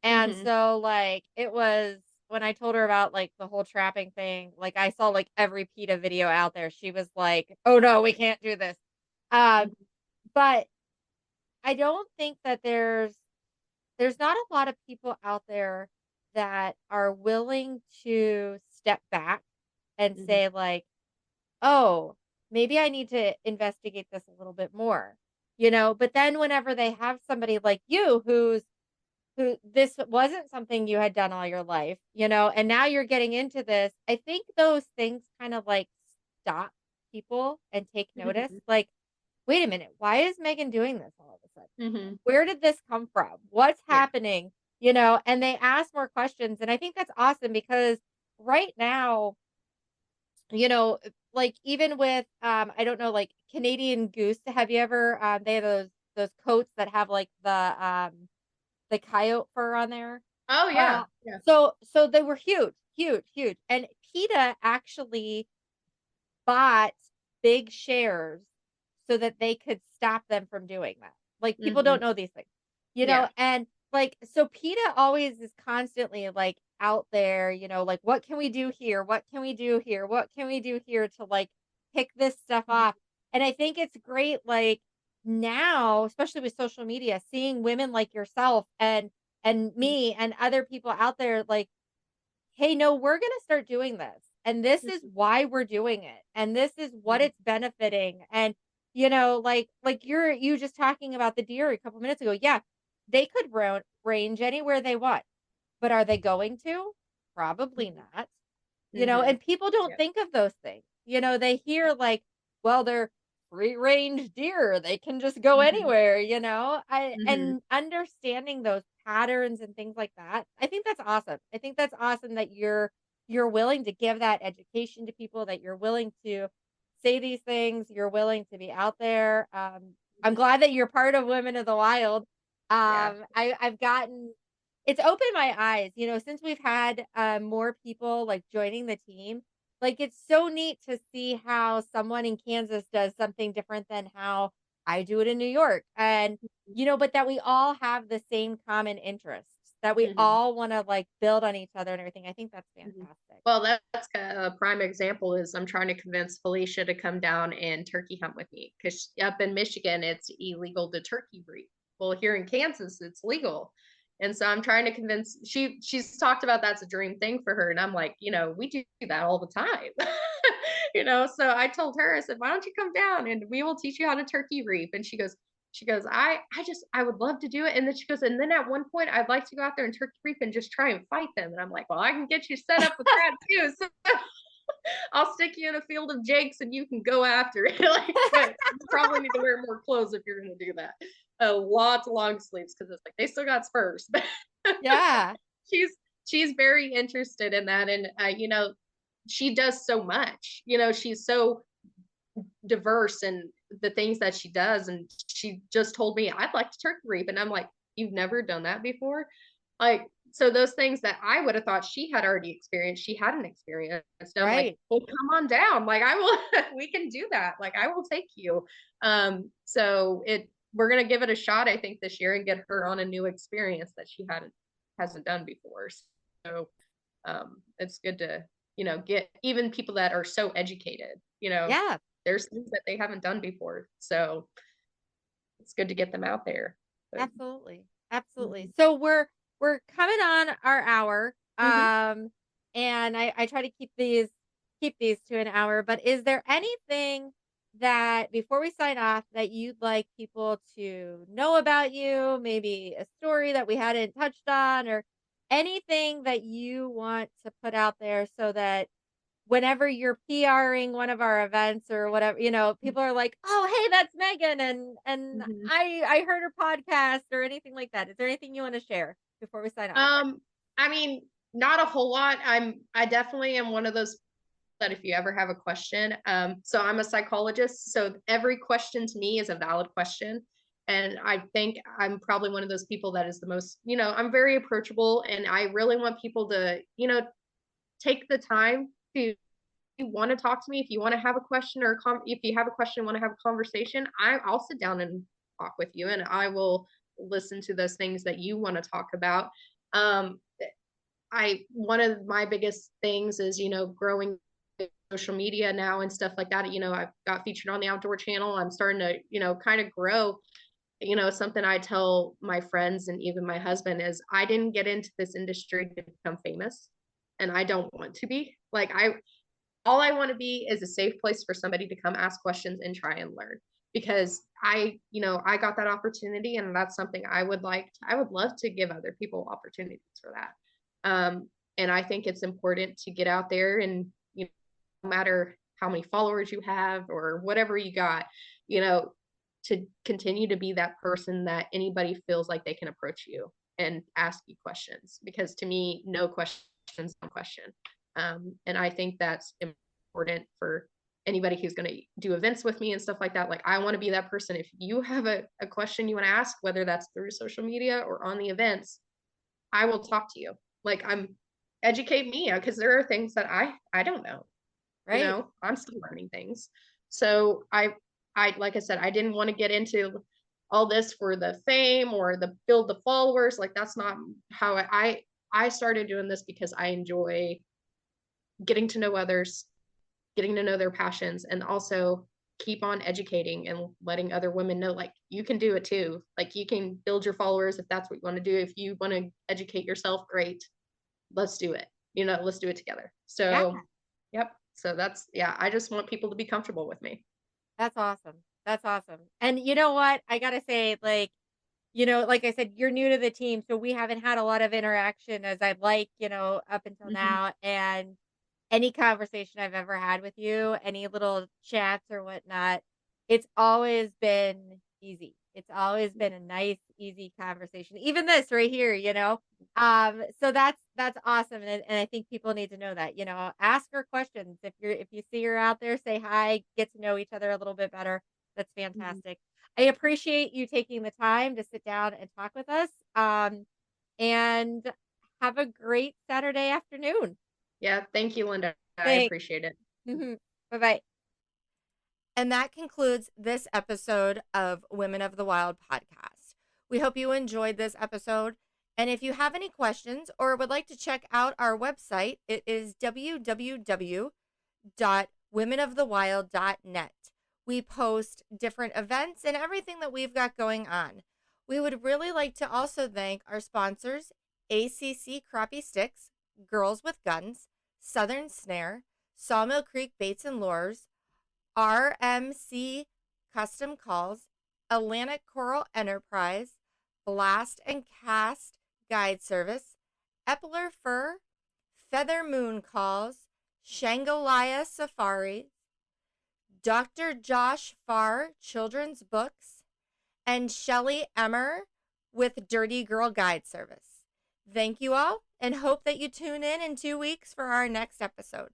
And Mhm. so like it was when I told her about like the whole trapping thing, like I saw like every PETA video out there. She was like, "Oh no, we can't do this." Um, Mhm. but I don't think that there's not a lot of people out there that are willing to step back and Mhm. say like, "Oh, maybe I need to investigate this a little bit more." But then whenever they have somebody like you who this wasn't something you had done all your life, and now you're getting into this, I think those things kind of like stop people and take notice. Mhm. Like, wait a minute, why is Megan doing this all of a sudden? Mhm. Where did this come from? What's Yeah. happening? And they ask more questions. And I think that's awesome because right now, like even with I don't know, like Canadian Goose, have you ever they have those coats that have like the coyote fur on there? Oh, yeah. Well, Yeah. so they were huge, huge, huge. And PETA actually bought big shares so that they could stop them from doing that. Like, people don't Mhm. know these things, Yeah. and, like, so PETA always is constantly, like, out there, like, "What can we do here? What can we do here? What can we do here to, like, pick this stuff Mhm. off?" And I think it's great, like, now, especially with social media, seeing women like yourself and Mhm. me and other people out there, like, "Hey, no, we're gonna start doing this, and this is Mhm. why we're doing it, and this is what Mhm. it's benefiting." And, like you just talking about the deer a couple minutes ago. Yeah, they could range anywhere they want, but are they going to? Probably Mhm. not. Mhm. And people don't Yeah. think of those things. They hear like, well, they're free range deer. They can just go Mhm. anywhere. Mhm. And understanding those patterns and things like that. I think that's awesome. I think that's awesome that you're willing to give that education to people, that you're willing to say these things, you're willing to be out there. I'm Mhm. glad that you're part of Women of the Wild. Yeah. I've gotten it's opened my eyes, since we've had, more people, like, joining the team. Like, it's so neat to see how someone in Kansas does something different than how I do it in New York, and, but that we all have the same common interests, that we Mhm. all wanna, like, build on each other and everything. I think that's Mhm. fantastic. Well, that's a prime example is I'm trying to convince Felicia to come down and turkey hunt with me because up in Michigan it's illegal to turkey breed. Well, here in Kansas it's legal, and so I'm trying to convince. She's talked about that's a dream thing for her, and I'm like, we do that all the time, So I told her, I said, why don't you come down and we will teach you how to turkey reap? And she goes, I would love to do it. And then she goes, and then at one point I'd like to go out there and turkey reap and just try and fight them. And I'm like, well, I can get you set up with that too. So I'll stick you in a field of jakes and you can go after it. But you probably need to wear more clothes if you're gonna do that. Lots of long sleeves because it's like they still got spurs. Yeah. she's she's very interested in that, and she does so much. She's so diverse in the things that she does. And she just told me, I'd like to turkey reap. And I'm like, you've never done that before? Like, so those things that I would have thought she had already experienced, she hadn't experienced. And I'm like, Right. well, come on down. Like, I will, we can do that. Like, I will take you. So we're going to give it a shot, I think, this year and get her on a new experience that she hasn't done before. So, it's good to, get even people that are so educated, Yeah. there's things that they haven't done before. So it's good to get them out there. But, Absolutely. Absolutely. mhm. So we're coming on our hour. Mhm. And I try to keep these to an hour, but is there anything that before we sign off that you'd like people to know about you, maybe a story that we hadn't touched on or anything that you want to put out there so that whenever you're PRing one of our events or whatever, people are like, "Oh, hey, that's Megan, and Mhm. I heard her podcast," or anything like that. Is there anything you wanna share before we sign off? Um, I mean, not a whole lot. I definitely am one of those that if you ever have a question, so I'm a psychologist, so every question to me is a valid question. And I think I'm probably one of those people that is the most, I'm very approachable and I really want people to, take the time to want to talk to me, if you want to have a question or if you have a question, want to have a conversation, I'll sit down and talk with you, and I will listen to those things that you want to talk about. Um, one of my biggest things is, growing social media now and stuff like that. I've got featured on the Outdoor Channel. I'm starting to, kind of grow. Something I tell my friends and even my husband is I didn't get into this industry to become famous, and I don't want to be. Like, all I want to be is a safe place for somebody to come ask questions and try and learn, because I got that opportunity, and that's something I would love to give other people opportunities for that. And I think it's important to get out there, and no matter how many followers you have or whatever you got, to continue to be that person that anybody feels like they can approach you and ask you questions, because to me, no question's no question. And I think that's important for anybody who's going to do events with me and stuff like that. Like, I want to be that person. If you have a question you want to ask, whether that's through social media or on the events, I will talk to you. Like, educate me, because there are things that I don't know. Right. I'm still learning things. So I like I said, I didn't want to get into all this for the fame or the build the followers. Like, that's not how I started doing this, because I enjoy getting to know others, getting to know their passions, and also keep on educating and letting other women know, like, you can do it too. Like, you can build your followers if that's what you want to do. If you want to educate yourself, great. Let's do it. Let's do it together. So, yep. So I just want people to be comfortable with me. That's awesome. That's awesome. And you know what? I gotta say, like, like I said, you're new to the team, so we haven't had a lot of interaction as I'd like, up until now. And any conversation I've ever had with you, any little chats or whatnot, it's always been easy. It's always been a nice, easy conversation. Even this right here. So that's awesome. And I think people need to know that, ask her questions. If you see her out there, say hi, get to know each other a little bit better. That's fantastic. I appreciate you taking the time to sit down and talk with us. And have a great Saturday afternoon. Yeah. Thank you, Linda. I Thanks. appreciate it. Bye-bye. And that concludes this episode of Women of the Wild podcast. We hope you enjoyed this episode. And if you have any questions or would like to check out our website, it is www.womenofthewild.net. We post different events and everything that we've got going on. We would really like to also thank our sponsors, ACC Crappie Sticks, Girls with Guns, Southern Snare, Sawmill Creek Baits and Lures, RMC Custom Calls, Atlantic Coral Enterprise, Blast and Cast Guide Service, Epler Fur, Feather Moon Calls, Shangolaya Safari, Dr. Josh Farr Children's Books, and Shelly Emmer with Dirty Girl Guide Service. Thank you all, and hope that you tune in 2 weeks for our next episode.